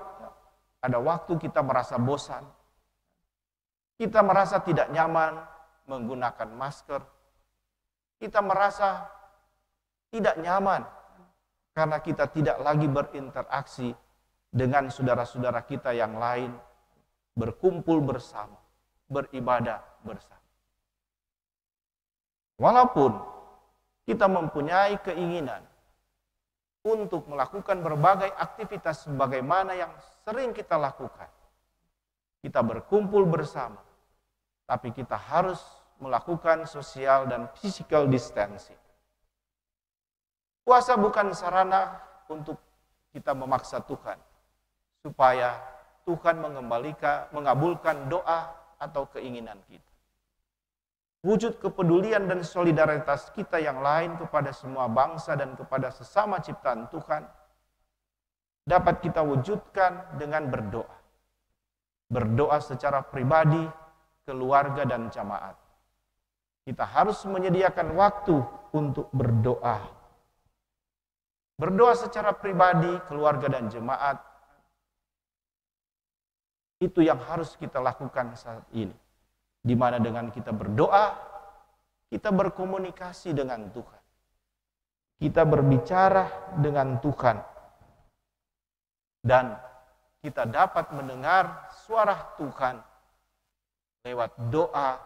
ada waktu kita merasa bosan, kita merasa tidak nyaman menggunakan masker, kita merasa tidak nyaman karena kita tidak lagi berinteraksi dengan saudara-saudara kita yang lain, berkumpul bersama, beribadah bersama. Walaupun kita mempunyai keinginan untuk melakukan berbagai aktivitas sebagaimana yang sering kita lakukan, kita berkumpul bersama, tapi kita harus melakukan social dan physical distancing. Puasa bukan sarana untuk kita memaksa Tuhan, supaya Tuhan mengabulkan doa atau keinginan kita. Wujud kepedulian dan solidaritas kita yang lain kepada semua bangsa dan kepada sesama ciptaan Tuhan dapat kita wujudkan dengan berdoa. Berdoa secara pribadi, keluarga, dan jamaat. Kita harus menyediakan waktu untuk berdoa. Berdoa secara pribadi, keluarga, dan jemaat, itu yang harus kita lakukan saat ini. Di mana dengan kita berdoa, kita berkomunikasi dengan Tuhan. Kita berbicara dengan Tuhan. Dan kita dapat mendengar suara Tuhan lewat doa,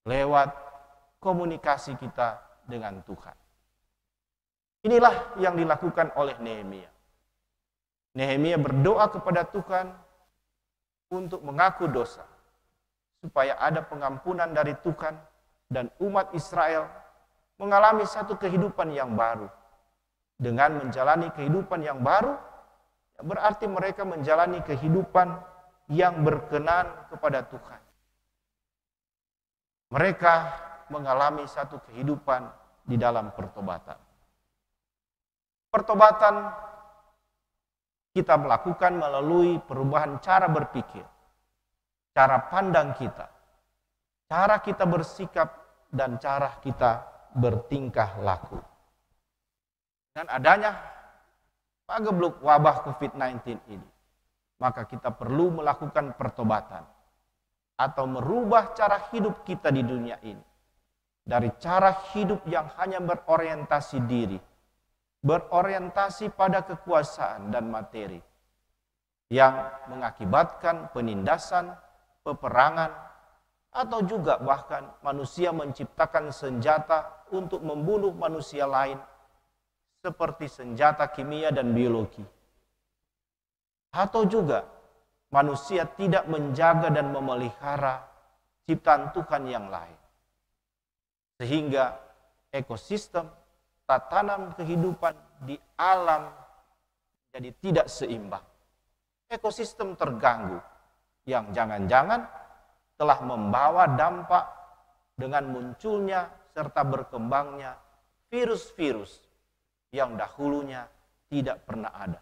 lewat komunikasi kita dengan Tuhan. Inilah yang dilakukan oleh Nehemia. Nehemia berdoa kepada Tuhan untuk mengaku dosa, supaya ada pengampunan dari Tuhan dan umat Israel mengalami satu kehidupan yang baru. Dengan menjalani kehidupan yang baru, berarti mereka menjalani kehidupan yang berkenan kepada Tuhan. Mereka mengalami satu kehidupan di dalam pertobatan. Pertobatan kita melakukan melalui perubahan cara berpikir, cara pandang kita, cara kita bersikap, dan cara kita bertingkah laku. Dengan adanya pagebluk wabah COVID-19 ini, maka kita perlu melakukan pertobatan atau merubah cara hidup kita di dunia ini. Dari cara hidup yang hanya berorientasi diri, berorientasi pada kekuasaan dan materi, yang mengakibatkan penindasan, peperangan, atau juga bahkan manusia menciptakan senjata untuk membunuh manusia lain, seperti senjata kimia dan biologi. Atau juga manusia tidak menjaga dan memelihara ciptaan Tuhan yang lain. Sehingga ekosistem, tatanan kehidupan di alam jadi tidak seimbang. Ekosistem terganggu, yang jangan-jangan telah membawa dampak dengan munculnya serta berkembangnya virus-virus yang dahulunya tidak pernah ada.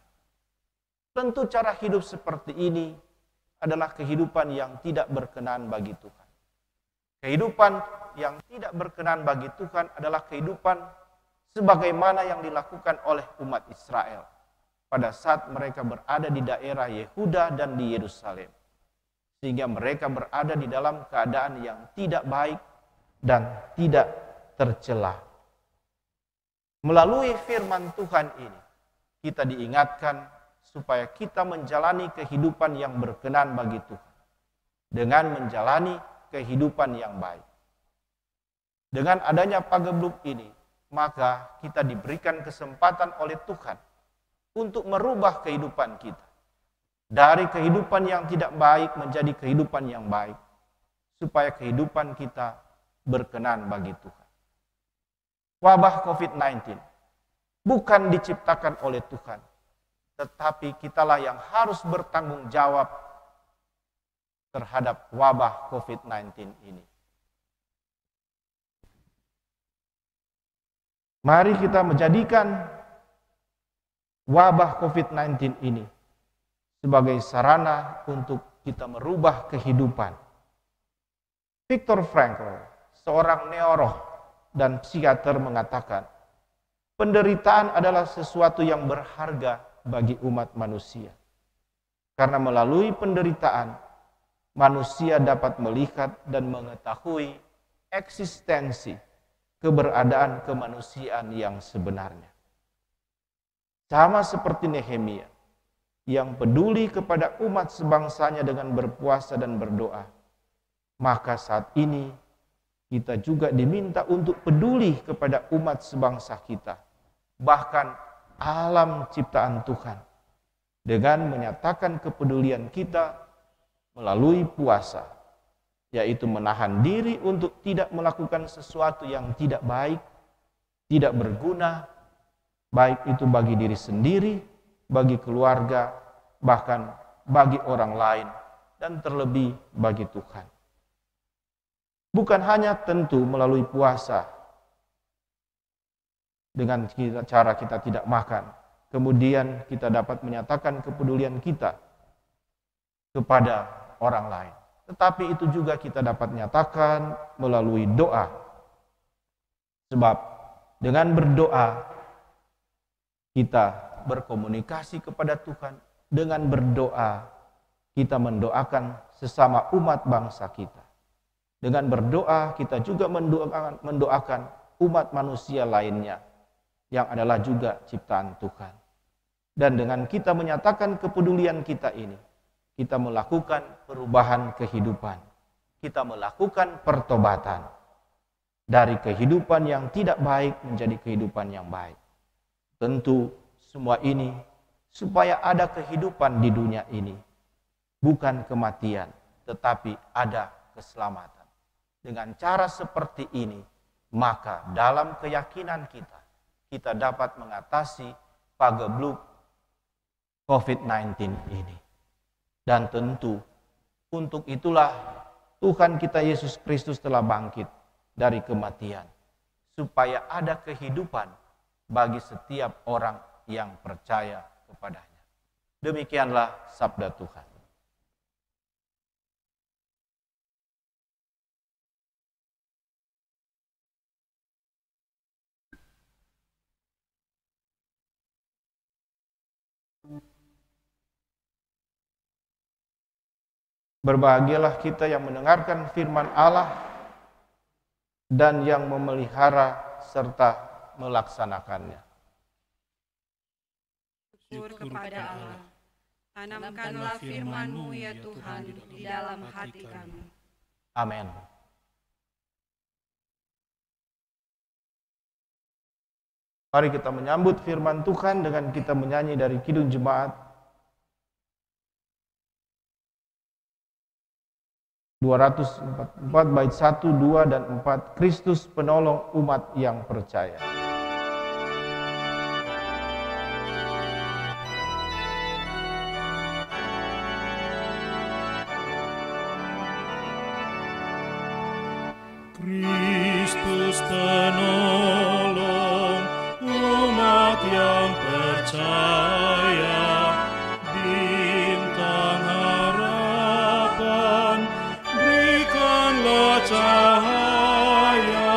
Tentu cara hidup seperti ini adalah kehidupan yang tidak berkenan bagi Tuhan. Kehidupan yang tidak berkenan bagi Tuhan adalah kehidupan sebagaimana yang dilakukan oleh umat Israel pada saat mereka berada di daerah Yehuda dan di Yerusalem. Sehingga mereka berada di dalam keadaan yang tidak baik dan tidak tercela. Melalui firman Tuhan ini, kita diingatkan supaya kita menjalani kehidupan yang berkenan bagi Tuhan. Dengan menjalani kehidupan yang baik. Dengan adanya pagebluk ini, maka kita diberikan kesempatan oleh Tuhan untuk merubah kehidupan kita. Dari kehidupan yang tidak baik menjadi kehidupan yang baik. Supaya kehidupan kita berkenan bagi Tuhan. Wabah COVID-19 bukan diciptakan oleh Tuhan. Tetapi kitalah yang harus bertanggung jawab terhadap wabah COVID-19 ini. Mari kita menjadikan wabah COVID-19 ini sebagai sarana untuk kita merubah kehidupan. Viktor Frankl, seorang neurolog dan psikiater, mengatakan, penderitaan adalah sesuatu yang berharga bagi umat manusia. Karena melalui penderitaan, manusia dapat melihat dan mengetahui eksistensi keberadaan kemanusiaan yang sebenarnya. Sama seperti Nehemia, yang peduli kepada umat sebangsanya dengan berpuasa dan berdoa, maka saat ini kita juga diminta untuk peduli kepada umat sebangsa kita, bahkan alam ciptaan Tuhan, dengan menyatakan kepedulian kita melalui puasa, yaitu menahan diri untuk tidak melakukan sesuatu yang tidak baik, tidak berguna, baik itu bagi diri sendiri, bagi keluarga, bahkan bagi orang lain, dan terlebih bagi Tuhan. Bukan hanya tentu melalui puasa, dengan cara kita tidak makan, kemudian kita dapat menyatakan kepedulian kita kepada orang lain. Tetapi itu juga kita dapat nyatakan melalui doa. Sebab dengan berdoa kita berkomunikasi kepada Tuhan. Dengan berdoa kita mendoakan sesama umat bangsa kita. Dengan berdoa kita juga mendoakan umat manusia lainnya yang adalah juga ciptaan Tuhan. Dan dengan kita menyatakan kepedulian kita ini, kita melakukan perubahan kehidupan. Kita melakukan pertobatan dari kehidupan yang tidak baik menjadi kehidupan yang baik. Tentu semua ini supaya ada kehidupan di dunia ini. Bukan kematian, tetapi ada keselamatan. Dengan cara seperti ini, maka dalam keyakinan kita dapat mengatasi pagebluk COVID-19 ini. Dan tentu untuk itulah Tuhan kita Yesus Kristus telah bangkit dari kematian, supaya ada kehidupan bagi setiap orang yang percaya kepadanya. Demikianlah sabda Tuhan. Berbahagialah kita yang mendengarkan firman Allah dan yang memelihara serta melaksanakannya. Syukur kepada Allah. Tanamkanlah firman-Mu ya Tuhan di dalam hati kami. Amin. Mari kita menyambut firman Tuhan dengan kita menyanyi dari Kidung Jemaat 244 bait 1, 2, dan 4, Kristus penolong umat yang percaya. Kristus penolong umat yang percaya, bintang harapan, berikanlah cahaya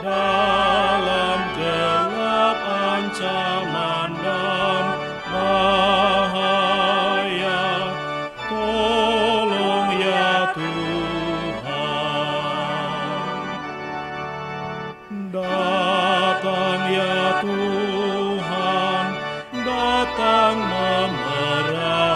dalam gelap ancaman dan bahaya. Tolong ya Tuhan. Datang ya Tuhan, datang memerangi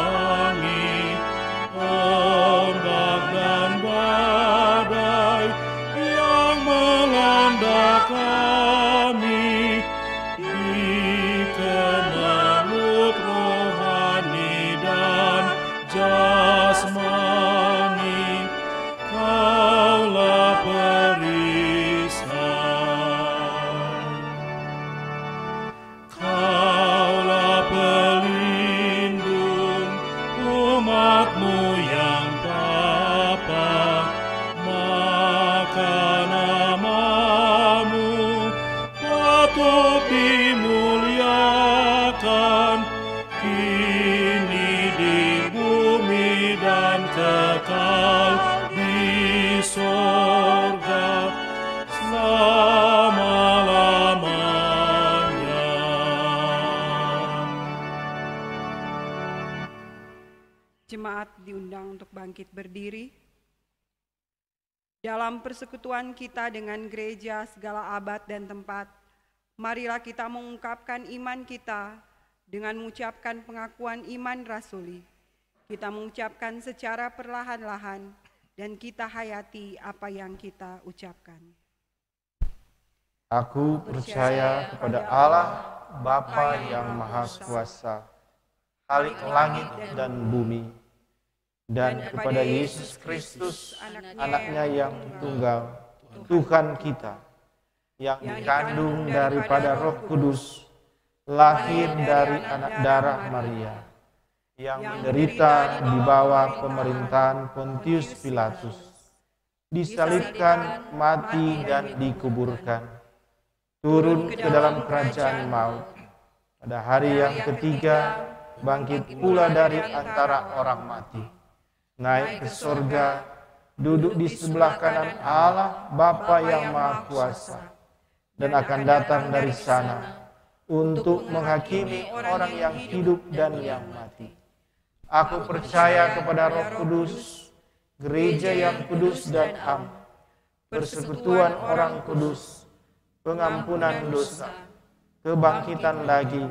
ombak dan badai yang melanda kami. Dikemelut rohani dan jasmani, Kaulah perisai. Kaulah pelindung umat-Mu yang papa, maka nama-Mu patut dimuliakan kini di bumi dan kekal di sorga selama-lamanya. Jemaat diundang untuk bangkit berdiri. Dalam persekutuan kita dengan gereja segala abad dan tempat, marilah kita mengungkapkan iman kita dengan mengucapkan pengakuan iman rasuli. Kita mengucapkan secara perlahan-lahan dan kita hayati apa yang kita ucapkan. Aku percaya kepada Allah, Bapa yang Maha Kuasa, Khalik langit dan bumi, dan kepada Yesus Kristus, anaknya yang tunggal, Tuhan kita, yang dikandung daripada Roh Kudus, lahir dari anak darah Maria, yang menderita di bawah pemerintahan Pontius Pilatus, disalibkan, mati, dan dikuburkan, turun ke dalam kerajaan maut. Pada hari yang ketiga, bangkit pula dari antara orang mati, naik ke sorga, duduk di sebelah kanan Allah Bapa yang Maha Kuasa, dan akan datang dari sana untuk menghakimi orang yang hidup dan yang mati. Aku percaya kepada Roh Kudus, gereja yang kudus dan am, persekutuan orang kudus, pengampunan dosa, kebangkitan lagi,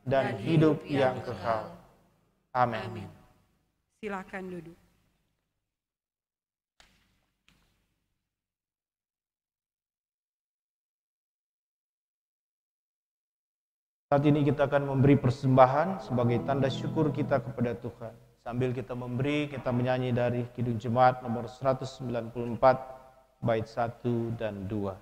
dan hidup yang kekal. Amin. Silakan duduk. Saat ini kita akan memberi persembahan sebagai tanda syukur kita kepada Tuhan. Sambil kita memberi, kita menyanyi dari Kidung Jemaat nomor 194, bait 1 dan 2.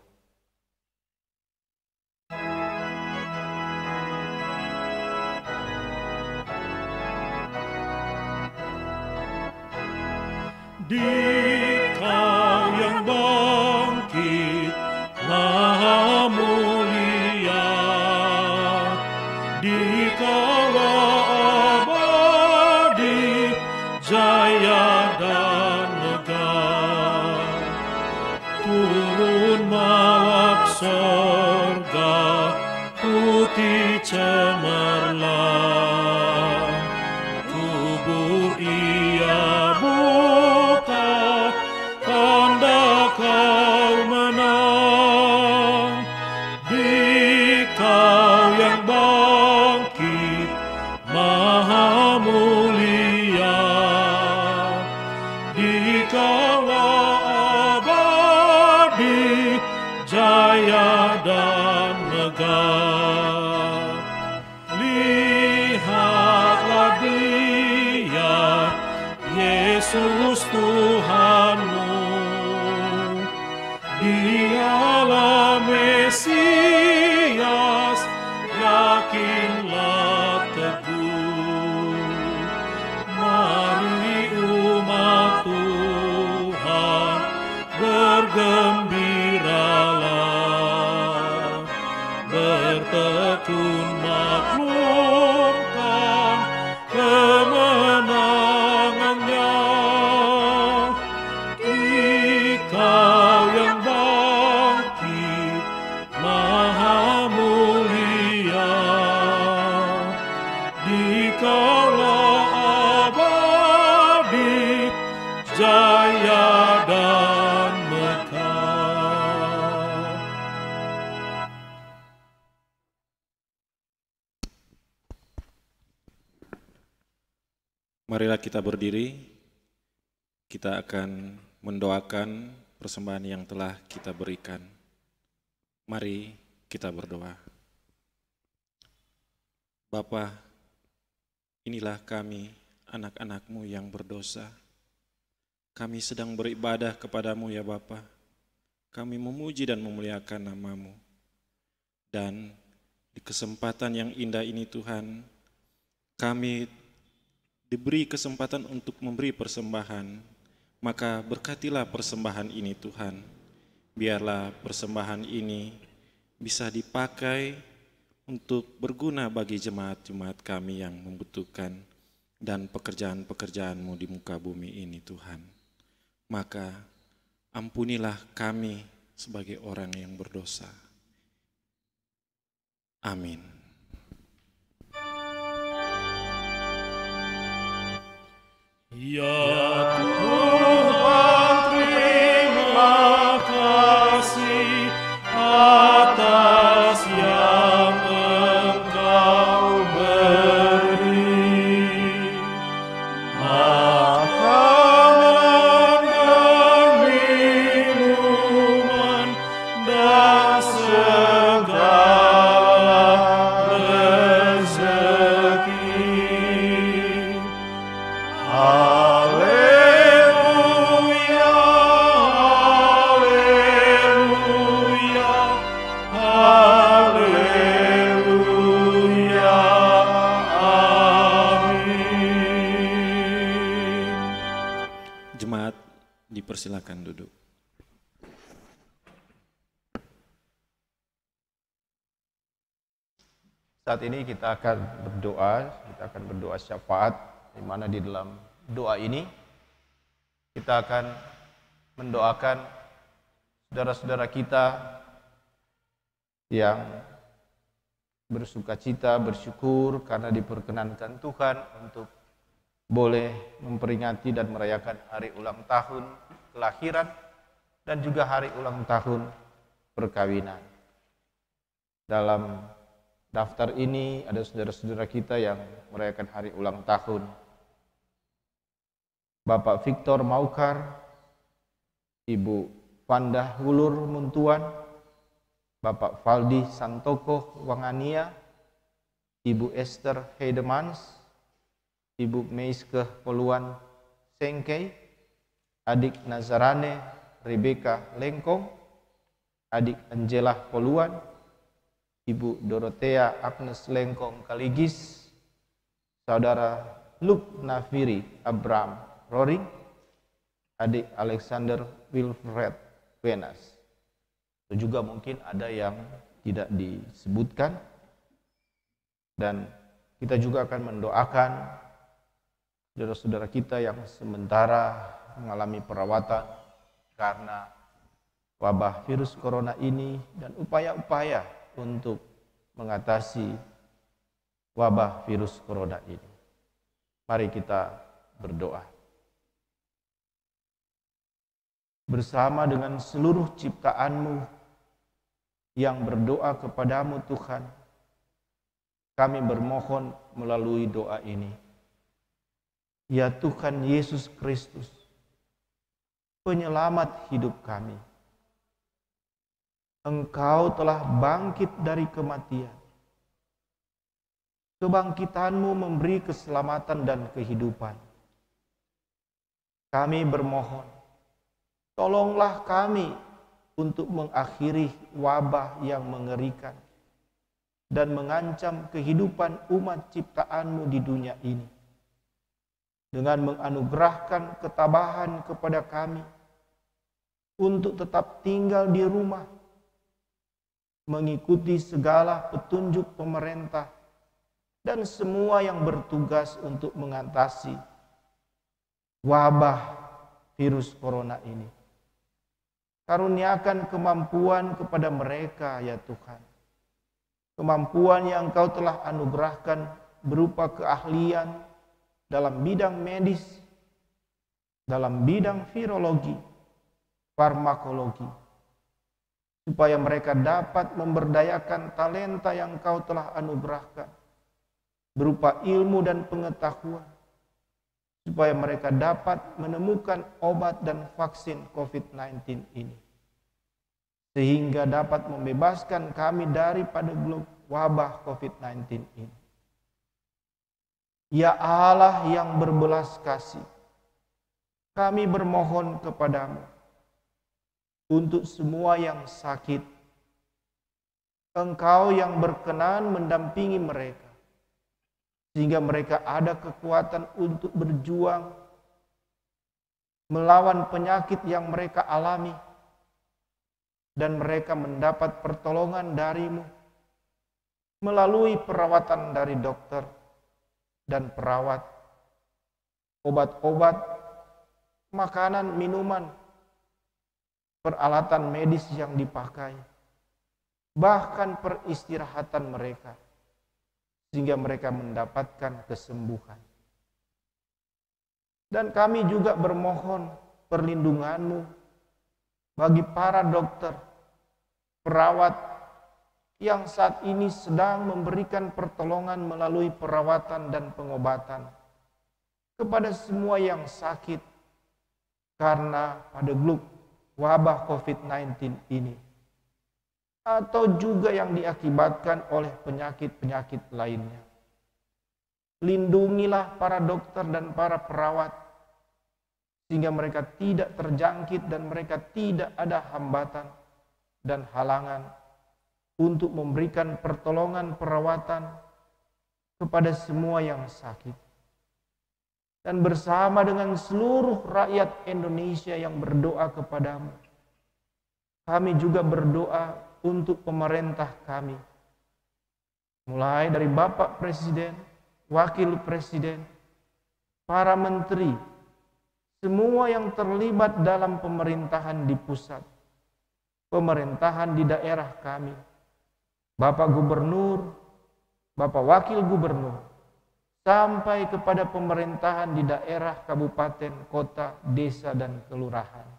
Dikau yang bangkit maha mulia, dikaulah abadi, jaya dan megah, turun malap sorga, putih cemerlang, kubur ia buka, tanda kau menang. Dikau yang bangkit maha mulia, dikaulah abadi, jaya dan megah. Lihatlah Dia, Yesus Tuhanmu, Dialah Mesias, yakinlah teguh. Mari umat Tuhan bergembiralah, bertekun maklumkan kemenangannya. Dikau yang bangkit maha mulia, dikaulah abadi, jaya dan megah. Marilah kita berdiri, kita akan mendoakan persembahan yang telah kita berikan. Mari kita berdoa. Bapa, inilah kami, anak-anak-Mu yang berdosa. Kami sedang beribadah kepadamu ya Bapa. Kami memuji dan memuliakan nama-Mu. Dan di kesempatan yang indah ini Tuhan, kami diberi kesempatan untuk memberi persembahan. Maka berkatilah persembahan ini Tuhan. Biarlah persembahan ini bisa dipakai untuk berguna bagi jemaat-jemaat kami yang membutuhkan dan pekerjaan-pekerjaan-Mu di muka bumi ini Tuhan. Maka ampunilah kami sebagai orang yang berdosa. Amin. Ya Tuhan, terima kasih atas yang Engkau beri. Makanan dan minuman dan segala rezeki. Haleluya. Saat ini kita akan berdoa syafaat, di mana di dalam doa ini kita akan mendoakan saudara-saudara kita yang bersukacita, bersyukur karena diperkenankan Tuhan untuk boleh memperingati dan merayakan hari ulang tahun kelahiran dan juga hari ulang tahun perkawinan. Dalam daftar ini ada saudara-saudara kita yang merayakan hari ulang tahun. Bapak Victor Maukar, Ibu Vanda Hulur Muntuan, Bapak Valdi Santoko Wangania, Ibu Esther Heidemans, Ibu Meiske Poluan Sengkei, Adik Nazarane Rebecca Lengkong, Adik Angela Poluan, Ibu Dorothea Agnes Lengkong Kaligis, Saudara Luke Nafiri Abraham Roring, Adik Alexander Wilfred Wenas. Itu juga mungkin ada yang tidak disebutkan. Dan kita juga akan mendoakan saudara-saudara kita yang sementara mengalami perawatan karena wabah virus corona ini dan upaya-upaya untuk mengatasi wabah virus corona ini. Mari kita berdoa. Bersama dengan seluruh ciptaan-Mu yang berdoa kepadamu Tuhan, kami bermohon melalui doa ini. Ya Tuhan Yesus Kristus, penyelamat hidup kami, Engkau telah bangkit dari kematian. Kebangkitan-Mu memberi keselamatan dan kehidupan. Kami bermohon, tolonglah kami untuk mengakhiri wabah yang mengerikan dan mengancam kehidupan umat ciptaan-Mu di dunia ini. Dengan menganugerahkan ketabahan kepada kami untuk tetap tinggal di rumah, mengikuti segala petunjuk pemerintah dan semua yang bertugas untuk mengatasi wabah virus corona ini. Karuniakan kemampuan kepada mereka ya Tuhan. Kemampuan yang Engkau telah anugerahkan berupa keahlian dalam bidang medis, dalam bidang virologi, farmakologi, supaya mereka dapat memberdayakan talenta yang Engkau telah anugerahkan berupa ilmu dan pengetahuan, supaya mereka dapat menemukan obat dan vaksin COVID-19 ini, sehingga dapat membebaskan kami daripada wabah COVID-19 ini. Ya Allah yang berbelas kasih, kami bermohon kepadamu untuk semua yang sakit. Engkau yang berkenan mendampingi mereka, sehingga mereka ada kekuatan untuk berjuang melawan penyakit yang mereka alami, dan mereka mendapat pertolongan dari-Mu melalui perawatan dari dokter dan perawat, obat-obat, makanan, minuman, peralatan medis yang dipakai, bahkan peristirahatan mereka, sehingga mereka mendapatkan kesembuhan. Dan kami juga bermohon perlindungan-Mu bagi para dokter, perawat yang saat ini sedang memberikan pertolongan melalui perawatan dan pengobatan kepada semua yang sakit karena pada wabah COVID-19 ini, atau juga yang diakibatkan oleh penyakit-penyakit lainnya. Lindungilah para dokter dan para perawat, sehingga mereka tidak terjangkit dan mereka tidak ada hambatan dan halangan untuk memberikan pertolongan perawatan kepada semua yang sakit. Dan bersama dengan seluruh rakyat Indonesia yang berdoa kepadamu, kami juga berdoa untuk pemerintah kami, mulai dari Bapak Presiden, Wakil Presiden, para menteri, semua yang terlibat dalam pemerintahan di pusat, pemerintahan di daerah kami, Bapak Gubernur, Bapak Wakil Gubernur, sampai kepada pemerintahan di daerah kabupaten, kota, desa, dan kelurahan.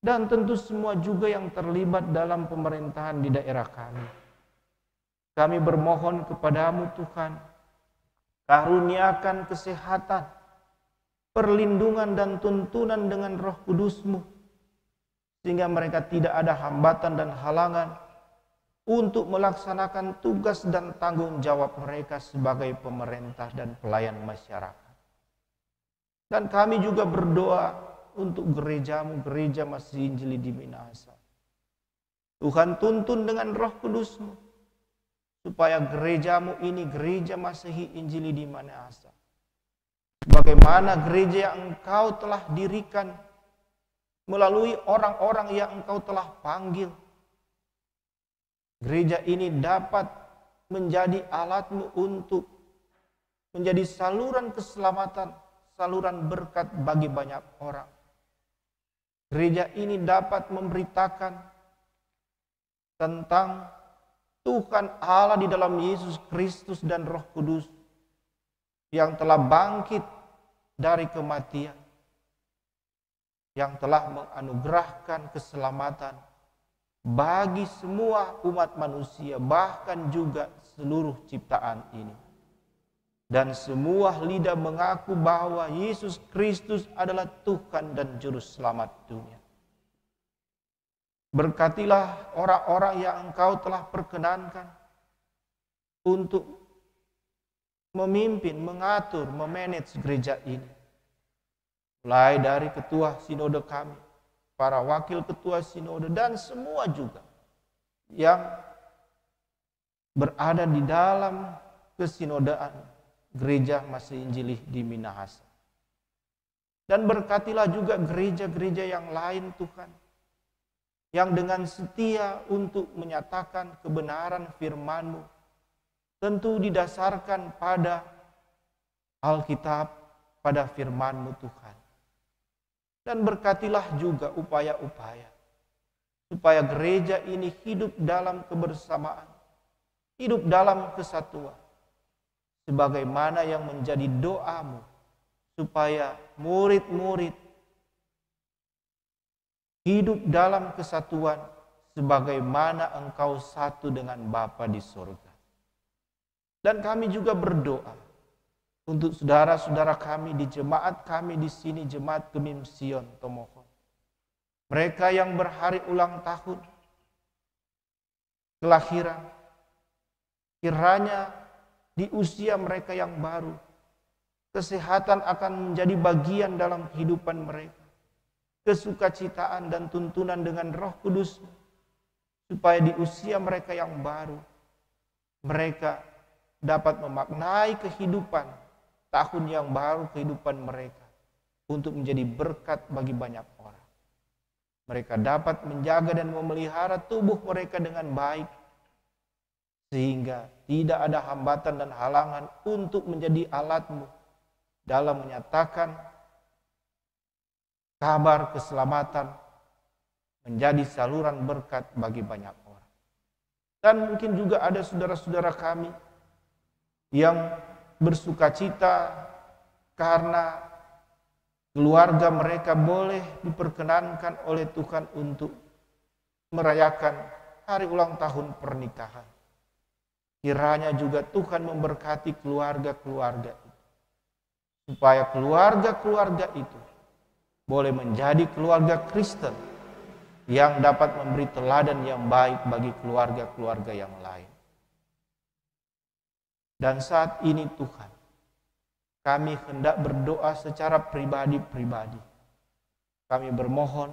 Dan tentu semua juga yang terlibat dalam pemerintahan di daerah kami. Kami bermohon kepadamu Tuhan, karuniakan kesehatan, perlindungan dan tuntunan dengan Roh Kudus-Mu, sehingga mereka tidak ada hambatan dan halangan untuk melaksanakan tugas dan tanggung jawab mereka sebagai pemerintah dan pelayan masyarakat. Dan kami juga berdoa untuk gerejamu, gereja Masih Injili di Minahasa. Tuhan tuntun dengan Roh Kudus-Mu, supaya gerejamu ini gereja Masehi Injili di Minahasa, bagaimana gereja yang Engkau telah dirikan melalui orang-orang yang Engkau telah panggil. Gereja ini dapat menjadi alat-Mu untuk menjadi saluran keselamatan, saluran berkat bagi banyak orang. Gereja ini dapat memberitakan tentang Tuhan Allah di dalam Yesus Kristus dan Roh Kudus yang telah bangkit dari kematian, yang telah menganugerahkan keselamatan bagi semua umat manusia, bahkan juga seluruh ciptaan ini. Dan semua lidah mengaku bahwa Yesus Kristus adalah Tuhan dan Juru Selamat dunia. Berkatilah orang-orang yang Engkau telah perkenankan untuk memimpin, mengatur, memanage gereja ini. Mulai dari ketua sinode kami, para wakil ketua sinode, dan semua juga yang berada di dalam kesinodaan gereja Masih Injili di Minahasa. Dan berkatilah juga gereja-gereja yang lain Tuhan, yang dengan setia untuk menyatakan kebenaran firman-Mu, tentu didasarkan pada Alkitab, pada firman-Mu Tuhan. Dan berkatilah juga upaya-upaya supaya gereja ini hidup dalam kebersamaan, hidup dalam kesatuan, sebagaimana yang menjadi doa-Mu, supaya murid-murid hidup dalam kesatuan sebagaimana Engkau satu dengan Bapa di surga. Dan kami juga berdoa untuk saudara-saudara kami di jemaat kami di sini, Jemaat Gemim Sion Tomohon. Mereka yang berhari ulang tahun kelahiran, kiranya di usia mereka yang baru, kesehatan akan menjadi bagian dalam kehidupan mereka. Kesukacitaan dan tuntunan dengan Roh Kudus, supaya di usia mereka yang baru, mereka dapat memaknai kehidupan tahun yang baru, kehidupan mereka, untuk menjadi berkat bagi banyak orang. Mereka dapat menjaga dan memelihara tubuh mereka dengan baik, sehingga tidak ada hambatan dan halangan untuk menjadi alat-Mu dalam menyatakan kabar keselamatan, menjadi saluran berkat bagi banyak orang. Dan mungkin juga ada saudara-saudara kami yang bersukacita karena keluarga mereka boleh diperkenankan oleh Tuhan untuk merayakan hari ulang tahun pernikahan. Kiranya juga Tuhan memberkati keluarga-keluarga itu, supaya keluarga-keluarga itu boleh menjadi keluarga Kristen yang dapat memberi teladan yang baik bagi keluarga-keluarga yang lain. Dan saat ini Tuhan, kami hendak berdoa secara pribadi-pribadi. Kami bermohon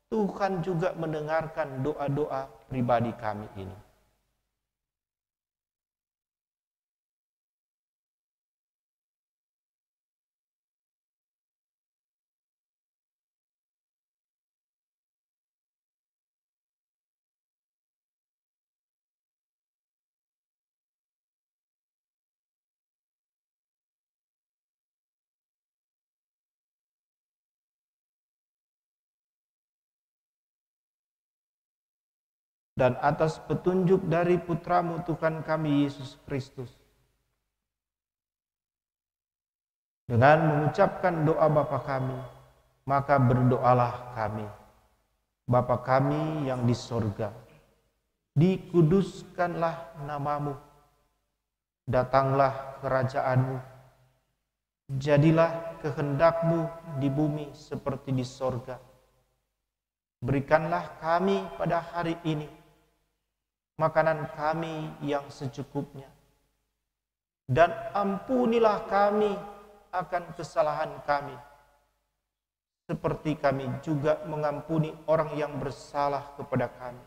Tuhan juga mendengarkan doa-doa pribadi kami ini. dan atas petunjuk dari Putra-Mu Tuhan kami Yesus Kristus. Dengan mengucapkan doa Bapa kami, maka berdoalah kami. Bapa kami yang di sorga, dikuduskanlah nama-Mu, datanglah kerajaan-Mu, jadilah kehendak-Mu di bumi seperti di sorga. Berikanlah kami pada hari ini makanan kami yang secukupnya, dan ampunilah kami akan kesalahan kami, seperti kami juga mengampuni orang yang bersalah kepada kami.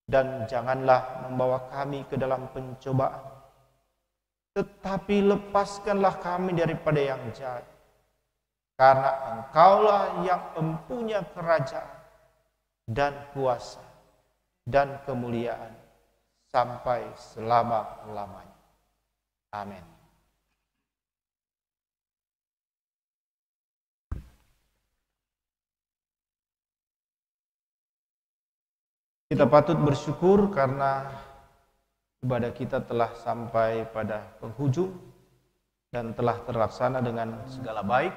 Dan janganlah membawa kami ke dalam pencobaan, tetapi lepaskanlah kami daripada yang jahat. Karena Engkaulah yang mempunyai kerajaan dan kuasa dan kemuliaan sampai selama-lamanya. Amin. Kita patut bersyukur karena ibadah kita telah sampai pada penghujung dan telah terlaksana dengan segala baik.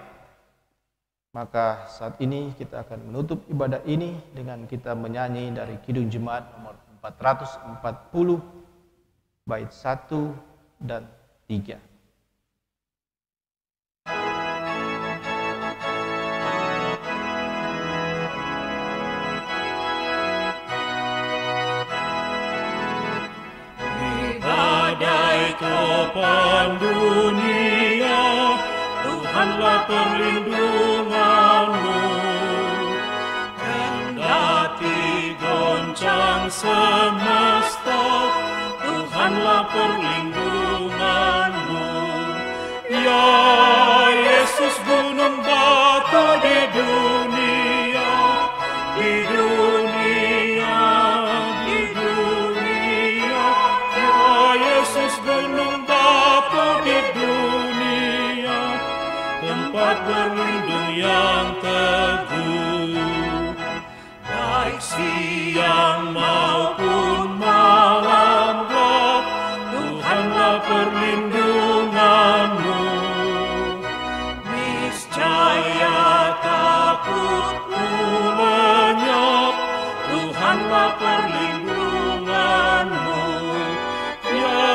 Maka saat ini kita akan menutup ibadah ini dengan kita menyanyi dari Kidung Jemaat nomor 440 bait 1 dan 3. Topan dunia, Tuhanlah perlindunganmu. Kendati goncang semesta, Tuhanlah perlindunganmu. Ya Yesus, gunung batu di dunia, di dunia, di dunia. Ya Yesus, gunung batu di dunia, tempat berlindung yang teguh. Baik siang maupun malam gelap, Tuhanlah perlindunganmu. Niscaya takutmu lenyap, Tuhanlah perlindunganmu. Ya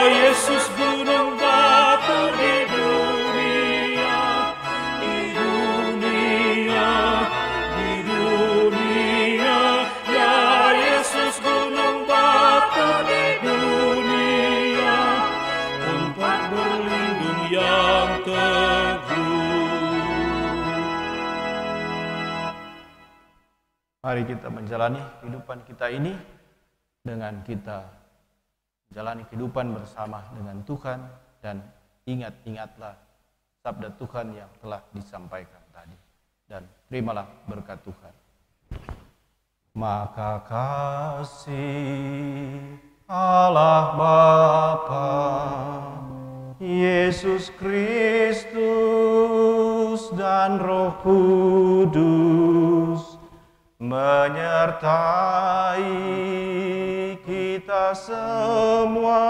Yesus, gunung batu di dunia, di dunia, di dunia. Ya Yesus, gunung batu di dunia, tempat berlindung yang teguh. Mari kita menjalani kehidupan kita ini dengan kita menjalani kehidupan bersama dengan Tuhan, dan ingat-ingatlah sabda Tuhan yang telah disampaikan tadi, dan terimalah berkat Tuhan. Maka kasih Allah Bapa, Yesus Kristus dan Roh Kudus menyertai kita semua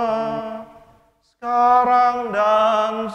sekarang dan